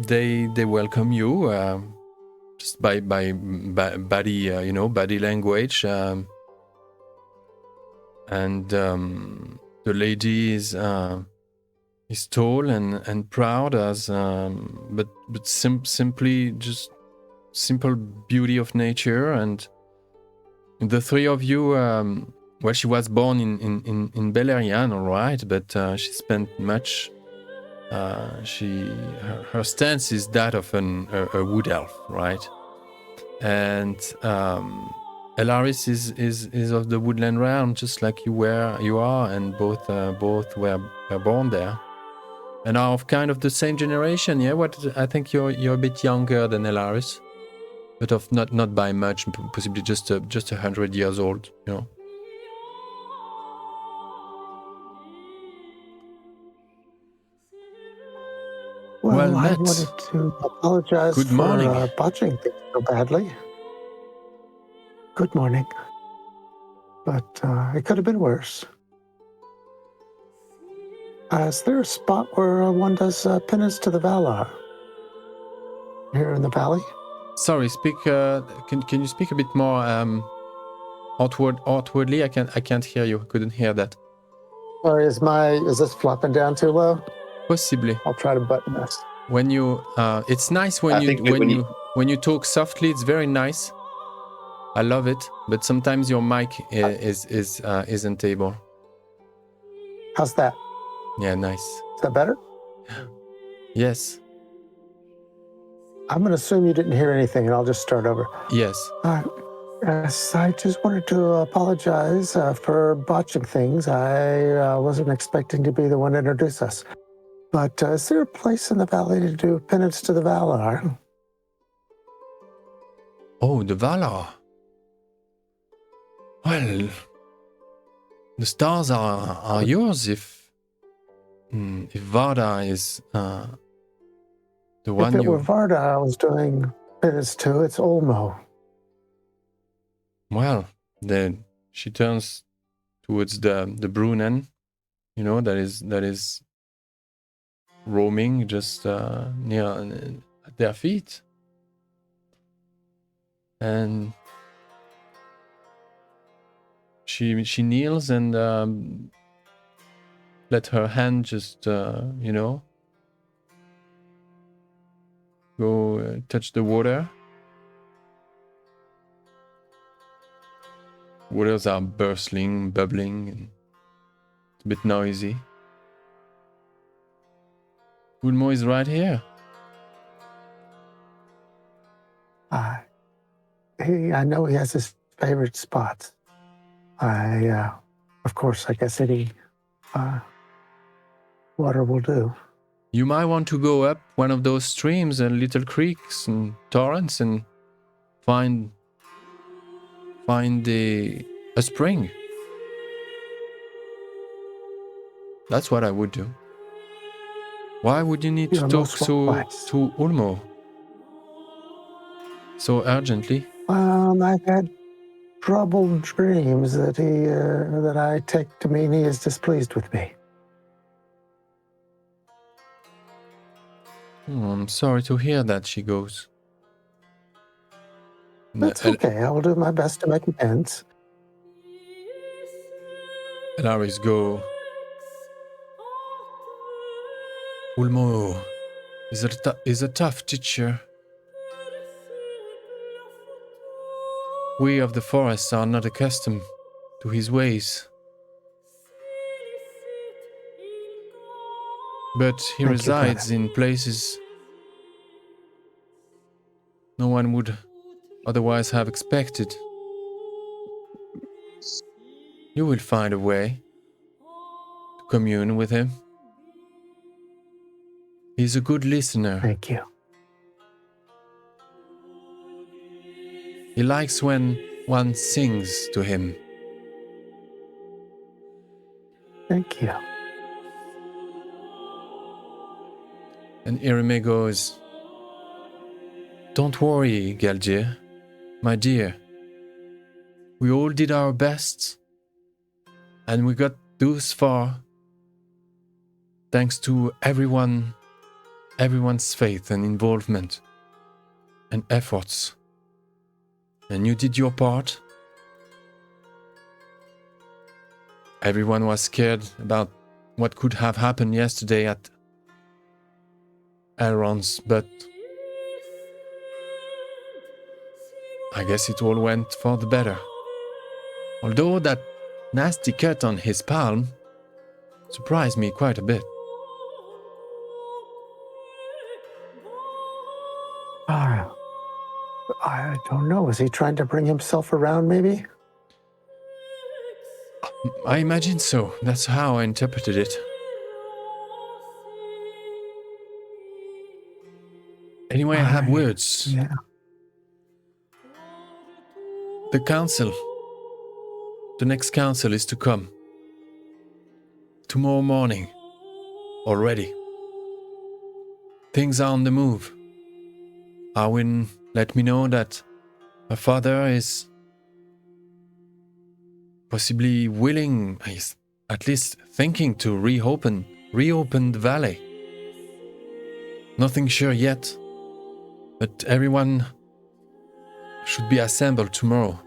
S1: they welcome you just by body body language, and the lady is tall and proud as but simply just simple beauty of nature. And the three of you, well, she was born in Beleriand, all right, but she spent much. Her stance is that of a wood elf, right? And Elaris is of the woodland realm, just like you are, and both were born there, and are of kind of the same generation. Yeah, I think you're a bit younger than Elaris, but of not by much, possibly just 100 years old, you know. Well
S2: I
S1: met.
S2: wanted to apologize
S1: Good morning.
S2: for botching things so badly. Good morning. But it could have been worse. Is there a spot where one does penance to the Valar? Here in the valley?
S1: Sorry, speak. Can you speak a bit more outwardly? I can't hear you. Couldn't hear that.
S2: Or is this flopping down too low?
S1: Possibly.
S2: I'll try to button this.
S1: When you, it's nice when
S4: I
S1: you
S4: think
S1: when you talk softly. It's very nice. I love it. But sometimes your mic isn't able.
S2: How's that?
S1: Yeah, nice.
S2: Is that better?
S1: Yes.
S2: I'm going to assume you didn't hear anything, and I'll just start over.
S1: Yes.
S2: Yes, I just wanted to apologize for botching things. I wasn't expecting to be the one to introduce us. But is there a place in the valley to do penance to the Valar?
S1: Oh, the Valar. Well, the stars are yours if Varda is the one
S2: If it
S1: you.
S2: were Varda I was doing penance to, it's Olmo.
S1: Well, then she turns towards the Brunnen, you know, that is roaming just near at their feet, and she kneels and let her hand just you know, go touch the water. Waters are bursting, bubbling, and it's a bit noisy. Ulmo is right here.
S2: I know he has his favorite spots. Of course, I guess any water will do.
S1: You might want to go up one of those streams and little creeks and torrents and find a spring. That's what I would do. Why would you need to
S2: You're
S1: talk
S2: most
S1: so
S2: wise.
S1: to Ulmo so urgently?
S2: I've had troubled dreams that that I take to mean he is displeased with me.
S1: I'm sorry to hear that, she goes.
S2: That's okay. I will do my best to make amends.
S1: Elaris go. Ulmo is a tough teacher. We of the forest are not accustomed to his ways. But he resides in places no one would otherwise have expected. You will find a way to commune with him. He's a good listener.
S2: Thank you.
S1: He likes when one sings to him.
S2: Thank you.
S1: And Irime goes, "Don't worry, Galdir, my dear. We all did our best, and we got thus far thanks to everyone's faith and involvement and efforts. And you did your part. Everyone was scared about what could have happened yesterday at Elrond's, but I guess it all went for the better. Although that nasty cut on his palm surprised me quite a bit."
S2: I don't know. Was he trying to bring himself around, maybe?
S1: I imagine so. That's how I interpreted it. Anyway, I have words.
S2: Yeah.
S1: The next council is to come. Tomorrow morning. Already. Things are on the move. Arwen let me know that her father is possibly willing, is at least thinking to reopen the valley. Nothing sure yet, but everyone should be assembled tomorrow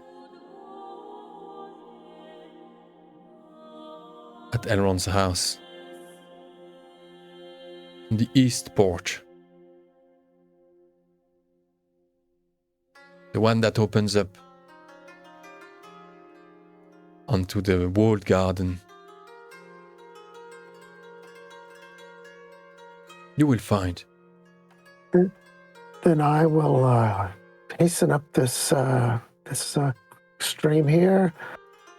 S1: at Elrond's house, on the east porch. The one that opens up onto the walled garden. You will find.
S2: Then I will hasten up this stream here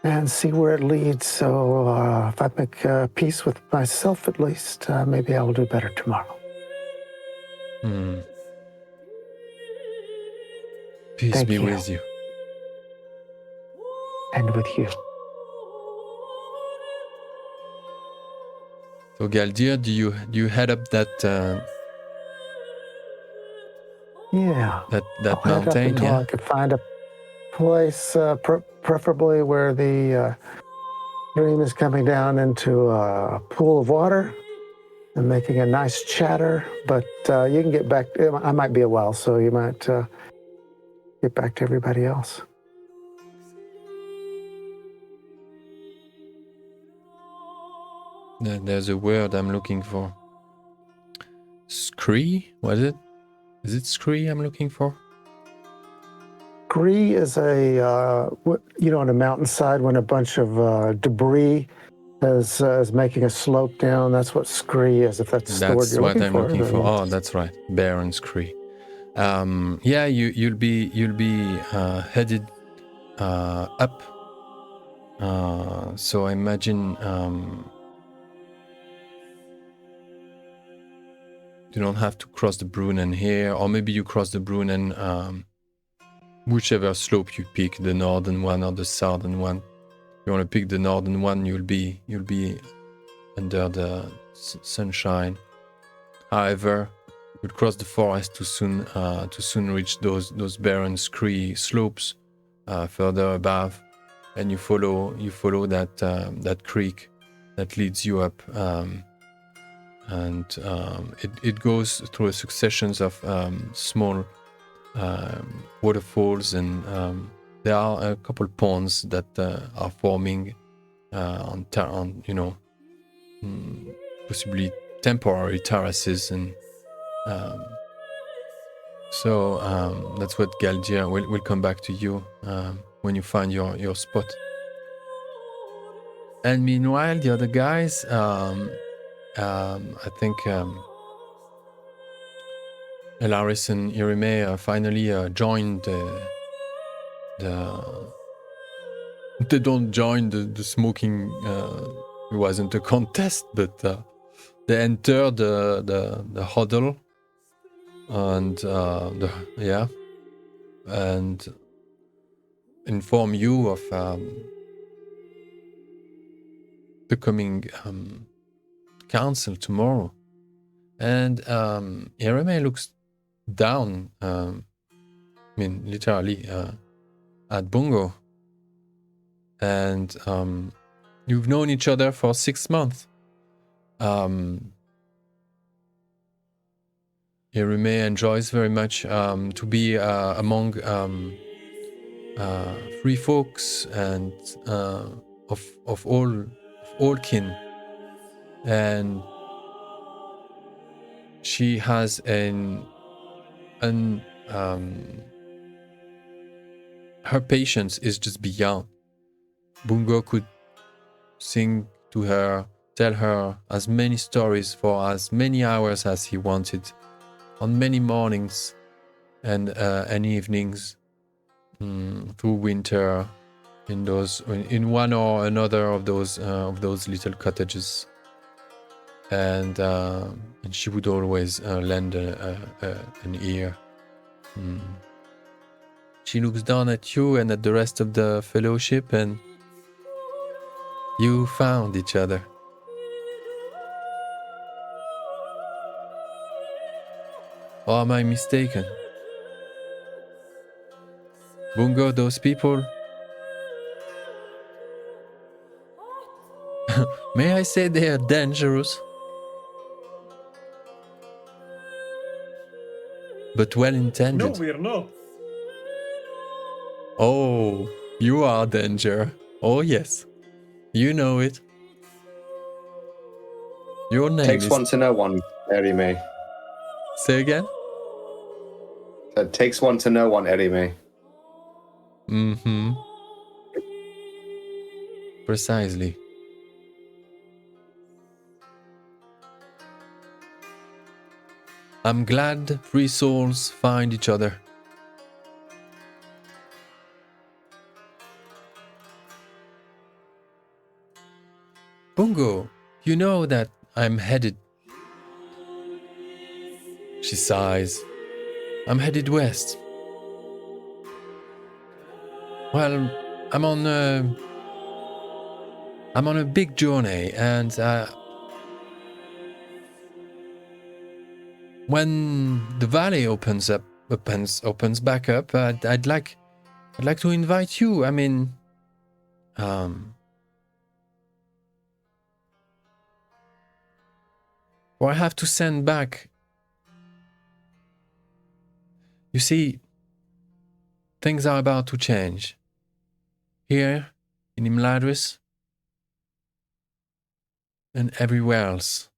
S2: and see where it leads. So if I make peace with myself at least, maybe I will do better tomorrow.
S1: Peace
S2: Thank
S1: be
S2: you.
S1: with you.
S2: And with you.
S1: So Galdir, do you head up that
S2: Yeah.
S1: that
S2: I'll head up
S1: mountain?
S2: until
S1: Yeah.
S2: I can find a place, preferably where the stream is coming down into a pool of water and making a nice chatter. But you can get back. I might be a while, so you might get back to everybody else.
S1: There's a word I'm looking for. Scree? Was it? Is it scree I'm looking for?
S2: Scree is on a mountainside when a bunch of debris is making a slope down. That's what scree is. If that's the word you're looking for.
S1: That's what I'm looking for. Oh, that's right, barren scree. Yeah, you'll be headed up. So I imagine you don't have to cross the Brunnen here, or maybe you cross the Brunnen, whichever slope you pick, the northern one or the southern one. If you want to pick the northern one, you'll be under the sunshine. However, you'll cross the forest to soon reach those barren scree slopes further above, and you follow that creek that leads you up. And it goes through a succession of small waterfalls, and there are a couple ponds that are forming on possibly temporary terraces, and so that's what Galdir will come back to you when you find your spot. And meanwhile, the other guys. I think Elaris and Irime finally joined They don't join the smoking. It wasn't a contest, but they enter the huddle, and and inform you of the coming council tomorrow. And Ireme looks down, literally, at Bungo. And you've known each other for 6 months. Ireme enjoys very much to be among free folks and of all kin. And she has her patience is just beyond. Bungo could sing to her, tell her as many stories for as many hours as he wanted, on many mornings and evenings through winter, in one or another of those little cottages, and she would always lend an ear. She looks down at you and at the rest of the fellowship, and you found each other. Or am I mistaken? Bungo, those people? May I say they are dangerous? But well intended.
S5: No, we're not.
S1: Oh, you are danger. Oh yes. You know it. Your name
S4: Takes
S1: is...
S4: one to know one, Erime.
S1: Say again?
S4: It takes one to know one, Erime.
S1: Mm-hmm. Precisely. I'm glad three souls find each other. Bungo, you know that I'm headed... She sighs. I'm headed west. Well, I'm on a big journey, and when the valley opens back up, I'd like to invite you. I mean, or I have to send back. You see, things are about to change. Here, in Imladris, and everywhere else.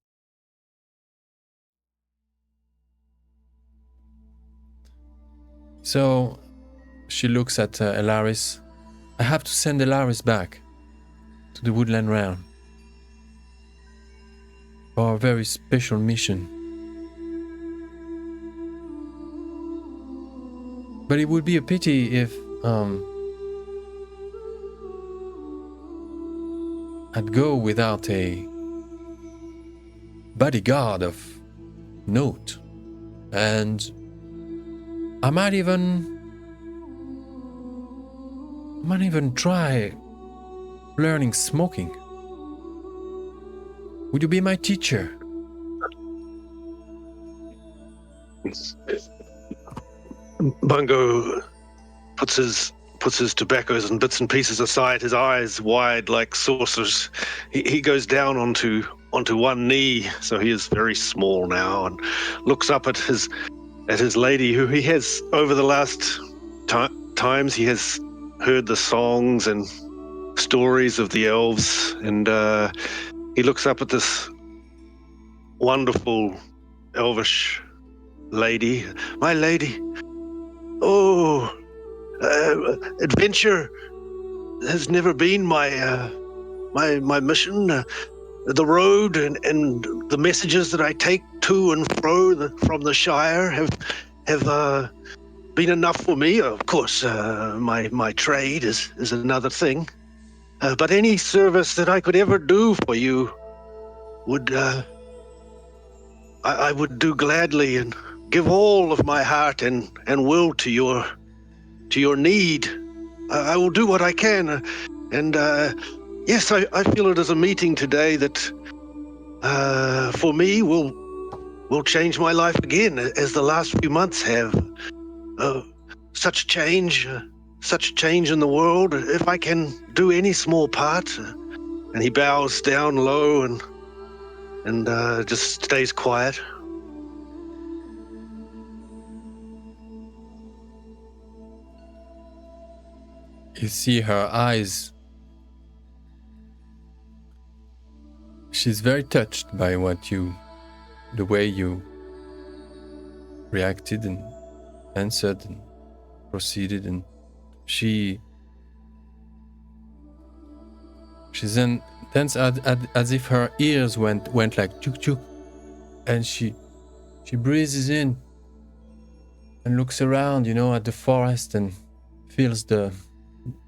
S1: So, she looks at Elaris. I have to send Elaris back to the Woodland Realm for a very special mission. But it would be a pity if I'd go without a bodyguard of note. And I might even try learning smoking. Would you be my teacher?
S3: Bungo puts his tobaccos and bits and pieces aside, his eyes wide like saucers. He goes down onto one knee, so he is very small now, and looks up at his lady, who he has over the last times he has heard the songs and stories of the elves, and he looks up at this wonderful elvish lady. My lady. Oh, adventure has never been my mission. The road and the messages that I take to and fro from the Shire have been enough for me. Of course, my trade is another thing. But any service that I could ever do for you would I would do gladly, and give all of my heart and will to your need. I will do what I can, and yes, I feel it as a meeting today that for me will change my life again, as the last few months have. Such change in the world. If I can do any small part, and he bows down low and just stays quiet.
S1: You see her eyes. She's very touched by the way you reacted and answered and proceeded, and she's then tense as if her ears went like chuk chuk, and she breathes in and looks around, at the forest, and feels the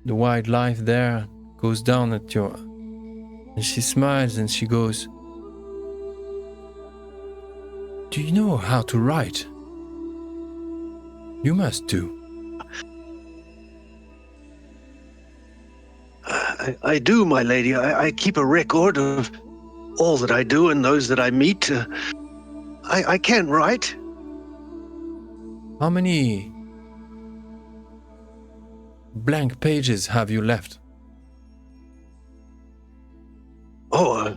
S1: wildlife there, goes down at your, and she smiles and she goes, "Do you know how to write? You must do."
S3: I do, my lady. I keep a record of all that I do and those that I meet. I can write.
S1: How many blank pages have you left?
S3: Oh,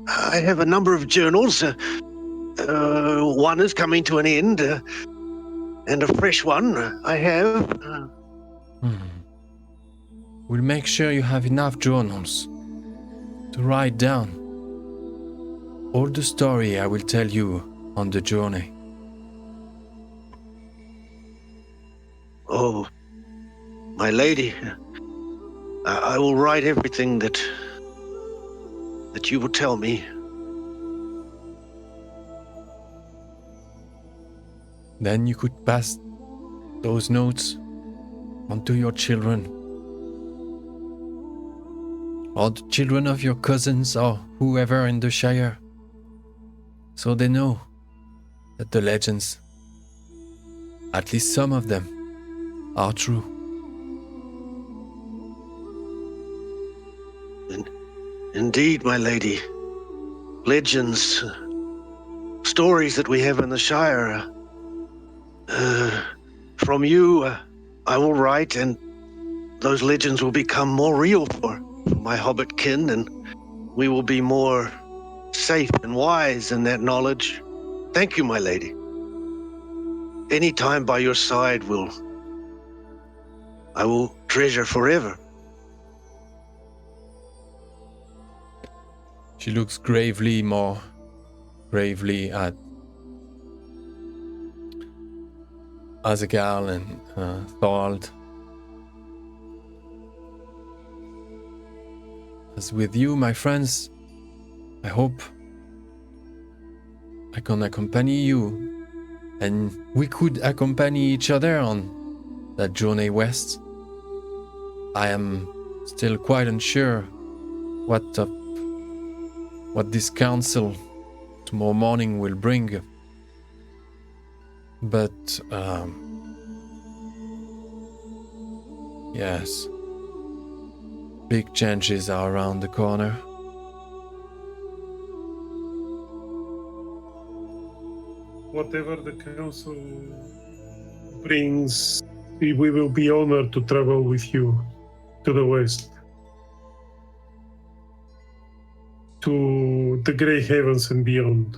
S3: I have a number of journals. One is coming to an end, and a fresh one I have.
S1: We'll make sure you have enough journals to write down all the story I will tell you on the journey.
S3: my lady, I will write everything that you will tell me.
S1: Then you could pass those notes on to your children, or the children of your cousins, or whoever in the Shire, so they know that the legends, at least some of them, are true.
S3: Indeed, my lady. Legends, stories that we have in the Shire. From you, I will write, and those legends will become more real for my hobbit kin, and we will be more safe and wise in that knowledge. Thank you, my lady. Any time by your side I will treasure forever.
S1: She looks more gravely at Azaghal and Thorald. As with you, my friends, I hope I can accompany you, and we could accompany each other on that journey west. I am still quite unsure what this council tomorrow morning will bring, but yes, big changes are around the corner.
S5: Whatever the council brings, we will be honored to travel with you to the west, to the Grey Havens and beyond.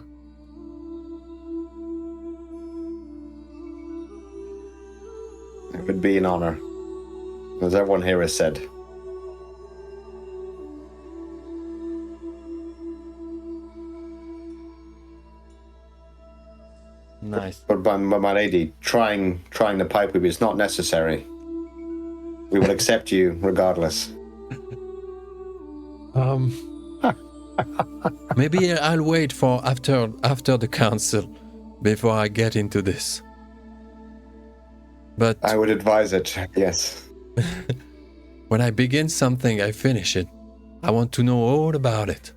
S4: It would be an honor, as everyone here has said.
S1: Nice.
S4: But my lady, trying the pipe weave is not necessary. We will accept you regardless.
S1: Maybe I'll wait for after the council before I get into this. But
S4: I would advise it, yes.
S1: when I begin something, I finish it. I want to know all about it.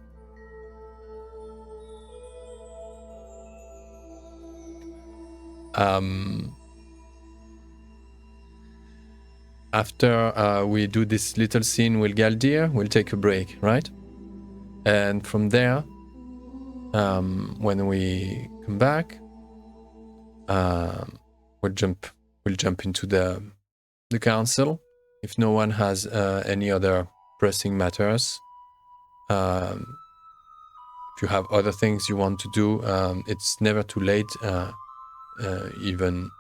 S1: After we do this little scene with Galdir, we'll take a break, right? And from there, when we come back, we'll jump into the council. If no one has any other pressing matters, if you have other things you want to do, it's never too late, even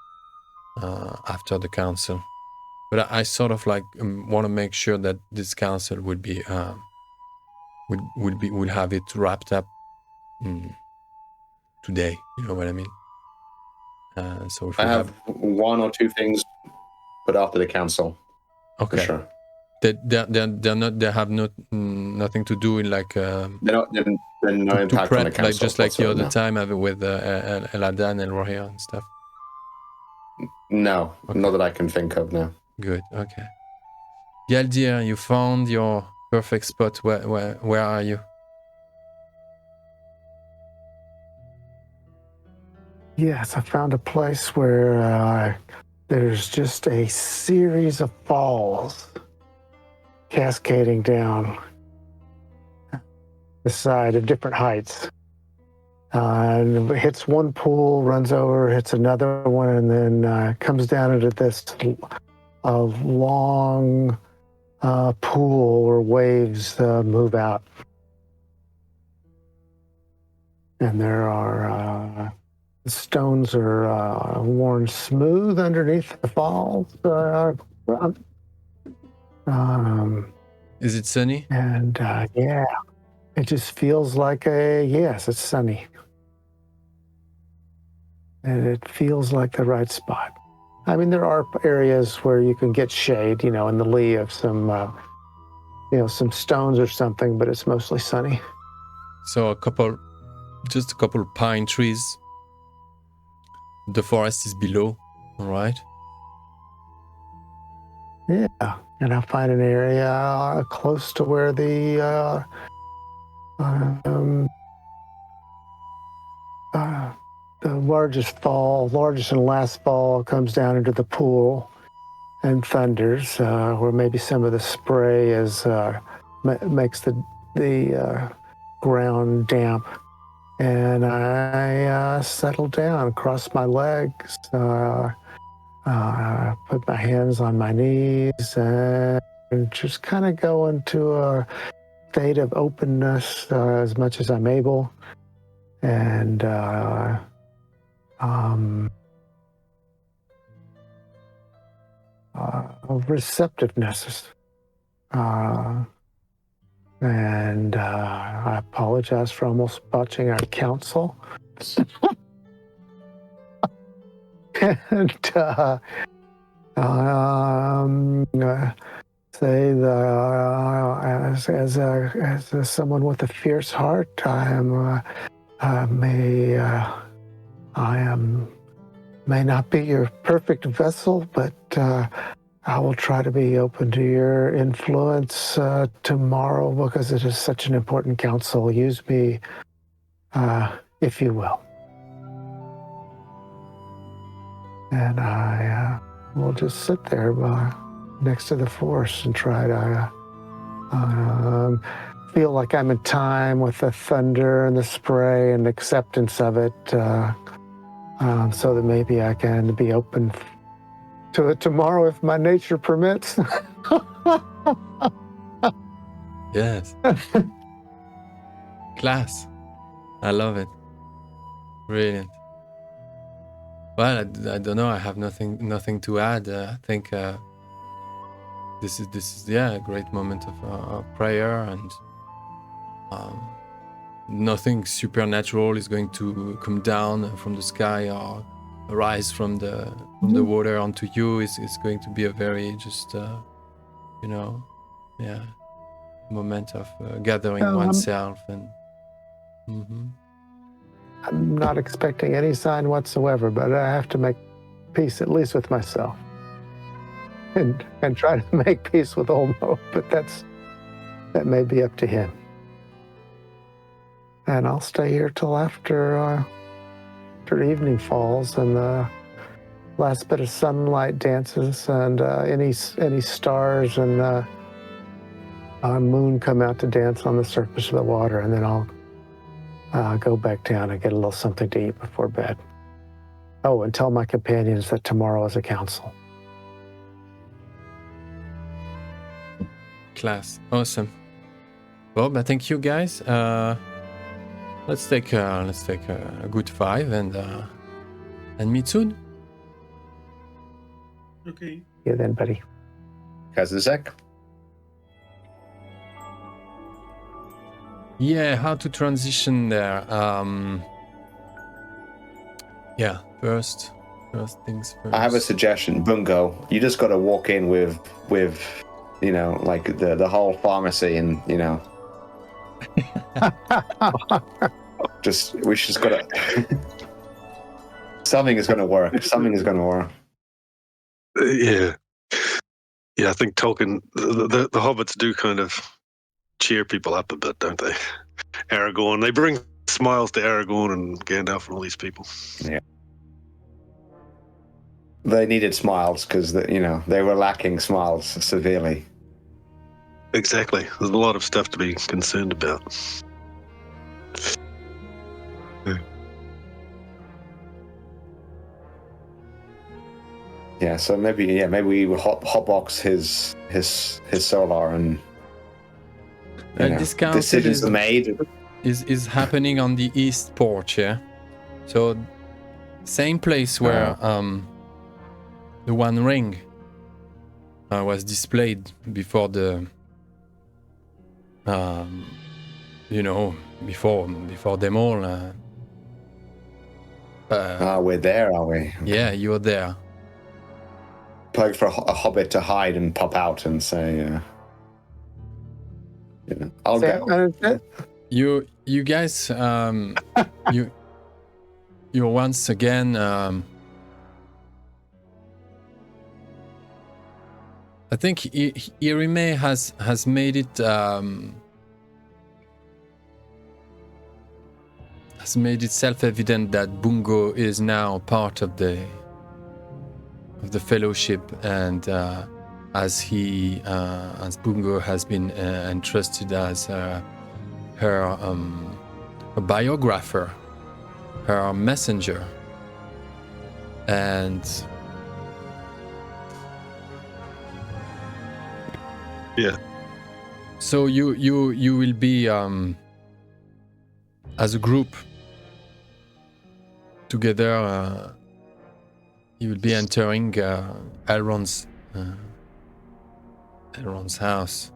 S1: after the council. But I sort of like want to make sure that this council would be will have it wrapped up today. You know what I mean? So if
S4: I have one or two things, but after the council.
S1: Okay.
S4: For sure.
S1: They have nothing to do in like
S4: They're no impact
S1: to
S4: on the
S1: prep,
S4: council.
S1: like just like the other
S4: no.
S1: time with Eladan and Rohir and stuff.
S4: No,
S1: Okay.
S4: not that I can think of now.
S1: Good. Okay. Galdir, you found your perfect spot. Where are you?
S2: Yes, I found a place where there's just a series of falls cascading down the side of different heights. And it hits one pool, runs over, hits another one, and then comes down into this long pool where waves move out. And there are the stones are worn smooth underneath the falls.
S1: Is it sunny?
S2: And yeah, it just feels like yes, it's sunny. And it feels like the right spot. I mean, there are areas where you can get shade, in the lee of some, some stones or something, but it's mostly sunny.
S1: So just a couple of pine trees. The forest is below, all right?
S2: Yeah, and I'll find an area close to where the largest and last fall comes down into the pool and thunders, where maybe some of the spray makes the ground damp. And I settle down, cross my legs, put my hands on my knees, and just kind of go into a state of openness as much as I'm able, and receptiveness. And I apologize for almost botching our council. And say that as someone with a fierce heart, I may not be your perfect vessel, but I will try to be open to your influence tomorrow, because it is such an important council. Use me, if you will. And I will just sit there next to the force and try to feel like I'm in time with the thunder and the spray and acceptance of it, so that maybe I can be open to it tomorrow if my nature permits.
S1: Yes. Class. I love it. Brilliant. Well, I don't know. I have nothing to add. I think this is a great moment of prayer, and nothing supernatural is going to come down from the sky or rise from the water onto you. It's going to be a very just moment of gathering oneself and.
S2: I'm not expecting any sign whatsoever, but I have to make peace at least with myself, and try to make peace with Olmo. But that may be up to him. And I'll stay here till after evening falls and the last bit of sunlight dances, and any stars and moon come out to dance on the surface of the water, and then I'll go back down and get a little something to eat before bed. Oh, and tell my companions that tomorrow is a council.
S1: Class. Awesome. Well, but thank you guys. Let's take a good 5 and meet soon.
S5: Okay.
S2: Yeah, then, buddy.
S4: Kazazek.
S1: Yeah, how to transition there. Yeah, first things first.
S4: I have a suggestion, Bungo. You just got to walk in with like the whole pharmacy, and we just got to. Something is going to work. Something is going to work.
S3: Yeah. I think Tolkien, the hobbits do kind of cheer people up a bit, don't they? Aragorn, they bring smiles to Aragorn and Gandalf and all these people.
S4: Yeah. They needed smiles because they were lacking smiles severely.
S3: Exactly. There's a lot of stuff to be concerned about.
S4: Yeah, so maybe we will hotbox his solar, and
S1: this council
S4: decisions are made.
S1: Is happening on the east porch, yeah. So same place where the One Ring was displayed before the before them all.
S4: We're there, are we?
S1: Yeah, you're there.
S4: perfect for a hobbit to hide and pop out and say, I'll go.
S1: You guys, you're once again. I think Irime has made it self-evident that Bungo is now part of the fellowship, and as Bungo has been entrusted as her biographer, her messenger, and
S3: yeah.
S1: So you will be as a group together. You will be entering Elrond's house,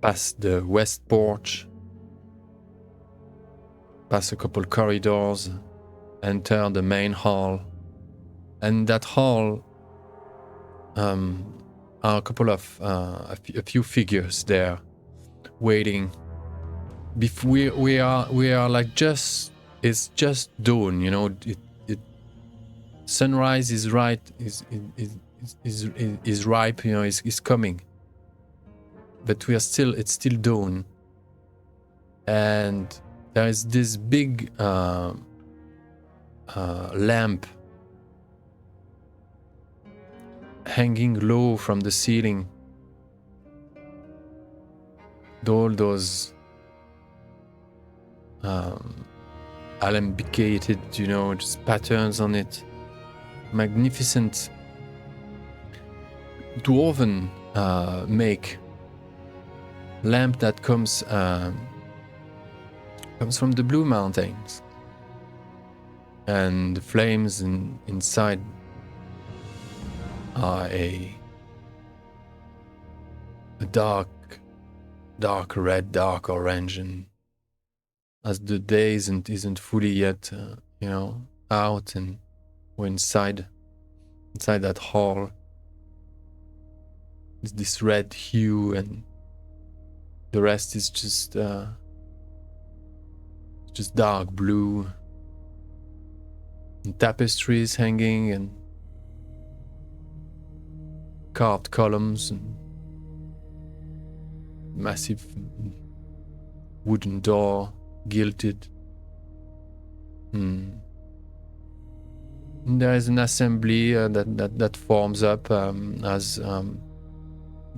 S1: past the west porch, past a couple corridors, enter the main hall, and that hall are a couple of a few figures there waiting. We are like it's just dawn, you know. Sunrise is ripe, you know, is coming. But it's still dawn. And there is this big lamp hanging low from the ceiling. All those alembicated, you know, just patterns on it. Magnificent dwarven make lamp that comes from the Blue Mountains, and the flames inside are a dark red, dark orange, and as the day isn't fully yet you know, out, and we're inside that hall. It's this red hue, and the rest is just dark blue. And tapestries hanging, and carved columns, and massive wooden door, gilded. And there is an assembly that forms up as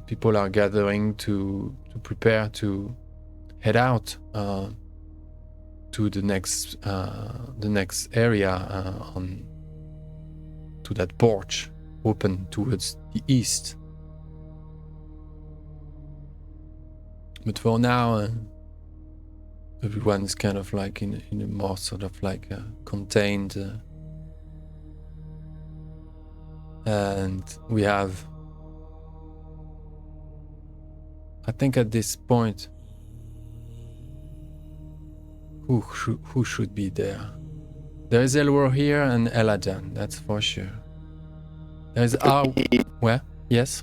S1: people are gathering to prepare to head out to the next area to that porch open towards the east. But for now, everyone is kind of like in a more sort of like contained. And we have, I think at this point, who should be there? There is Elwar here and Eladan, that's for sure. There's where? Yes?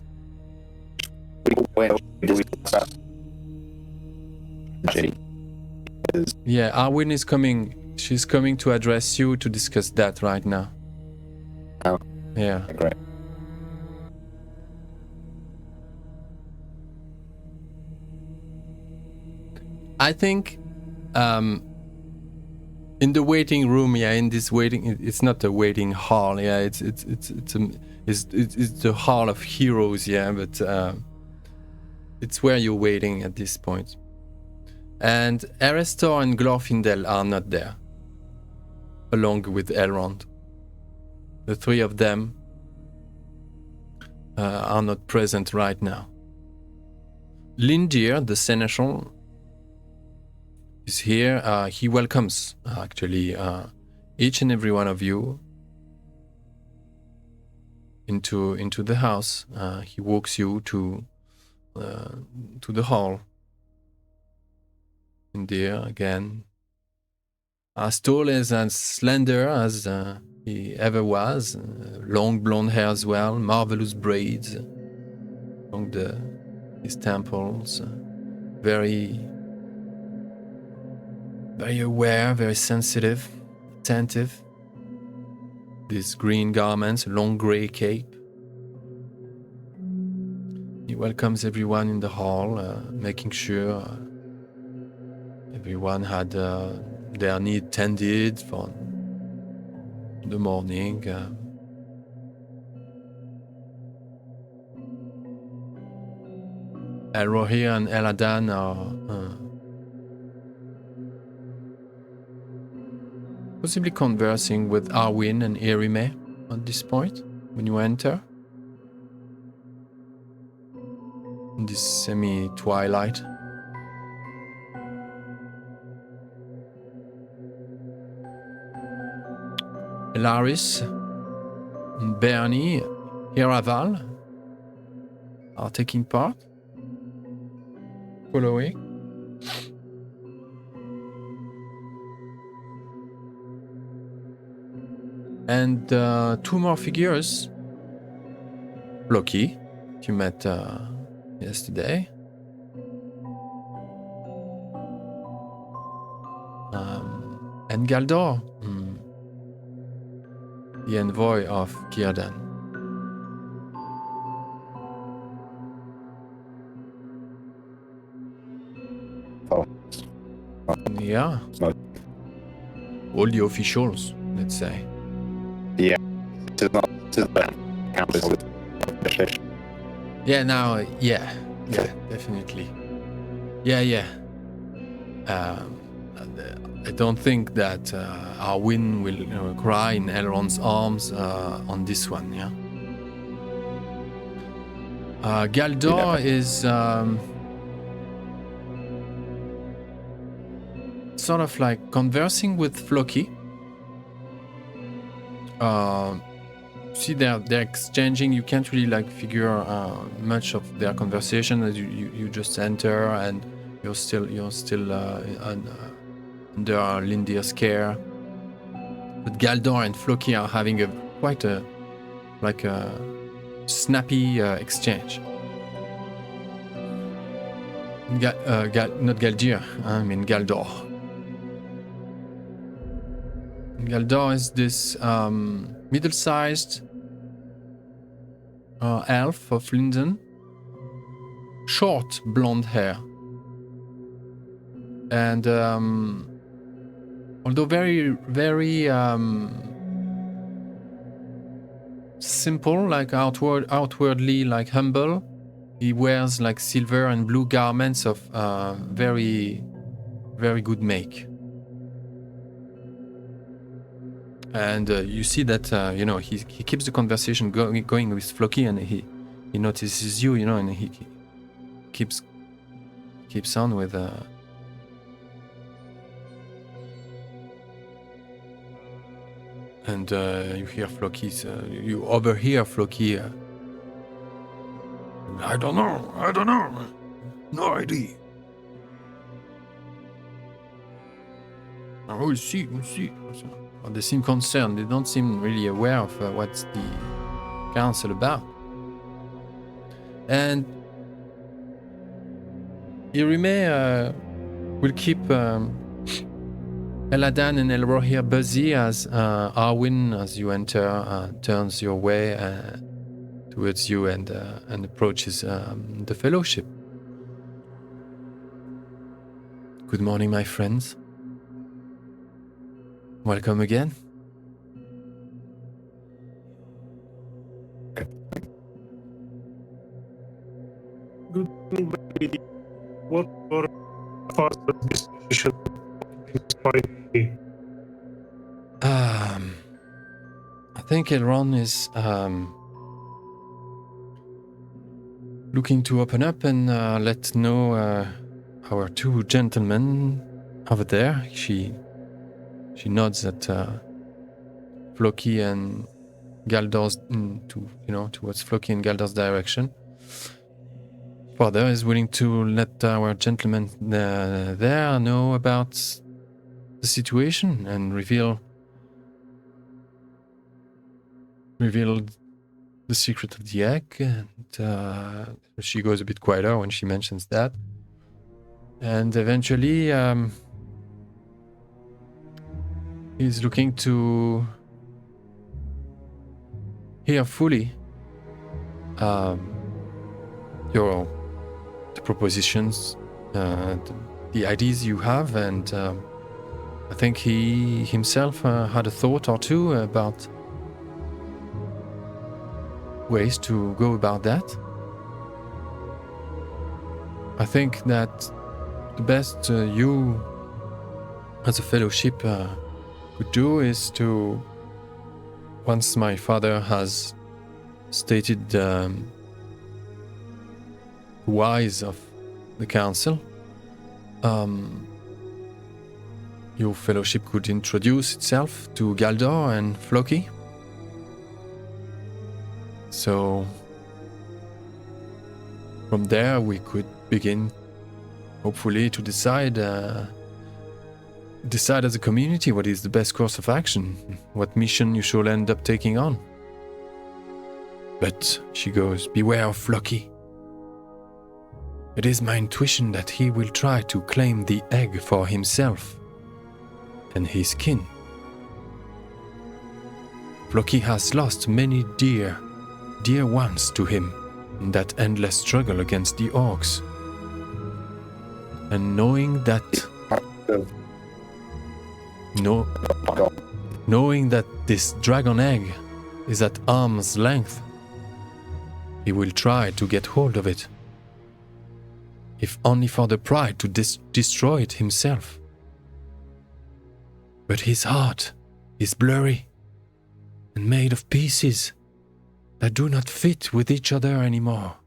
S1: Yeah, Arwen is coming. She's coming to address you to discuss that right now.
S4: Oh.
S1: Yeah.
S4: Great.
S1: I think in the waiting room, yeah, in this waiting, it's not a waiting hall, yeah, it's the hall of heroes, yeah, but it's where you're waiting at this point. And Erestor and Glorfindel are not there, along with Elrond. The three of them are not present right now. Lindir, the seneschal, is here. He welcomes, actually, each and every one of you into the house. He walks you to the hall. And there again, as tall as and slender as he ever was. Long blonde hair as well, marvelous braids along his temples. Very aware, very sensitive, attentive. These green garments, a long grey cape. He welcomes everyone in the hall, making sure everyone had their need tended for the morning. Elrohir and Eladan are possibly conversing with Arwen and Irime at this point when you enter. In this semi-twilight. Elaris, Bernie, Hiraval are taking part. Following. And two more figures. Floki, you met yesterday. And Galdor, the envoy of Círdan.
S4: Oh.
S1: Yeah. All the officials, let's say.
S4: Yeah.
S1: Yeah, now, yeah, definitely. Yeah. I don't think that Arwen will cry in Elrond's arms on this one, yeah? Galdor is sort of like conversing with Floki. See, they're exchanging. You can't really like figure much of their conversation as you just enter and you're still under Lindir's care. But Galdor and Floki are having quite a snappy exchange. Not Galdir, I mean Galdor. Galdor is this middle-sized elf of Linden, short blonde hair, and although very simple, like outwardly like humble, he wears like silver and blue garments of very good make. And you see that he keeps the conversation going with Floki, and he notices you, and he keeps on with. And you hear Floki's. You overhear Floki. I don't know. No idea. We'll see. They seem concerned. They don't seem really aware of what's the council about. And Irime will keep Eladan and Elrohir busy as Arwen, as you enter, turns your way towards you and approaches the Fellowship. Good morning, my friends. Welcome again.
S5: Good morning, lady. What your father's decision might be?
S1: I think Elrond is looking to open up and let know our two gentlemen over there. She nods at Floki and Galdor's towards Floki and Galdor's direction. Father is willing to let our gentlemen there know about the situation and reveal revealed the secret of the egg, and she goes a bit quieter when she mentions that. And eventually, he's looking to hear fully the propositions, the ideas you have, and I think he himself had a thought or two about ways to go about that. I think that the best you as a fellowship could do is to, once my father has stated the whys of the council, your fellowship could introduce itself to Galdor and Floki. So from there we could begin, hopefully, to decide as a community what is the best course of action, what mission you shall end up taking on. But, she goes, beware of Floki. It is my intuition that he will try to claim the egg for himself and his kin. Floki has lost many dear ones to him in that endless struggle against the orcs. And knowing that this dragon egg is at arm's length, he will try to get hold of it, if only for the pride to destroy it himself. But his heart is blurry and made of pieces that do not fit with each other anymore.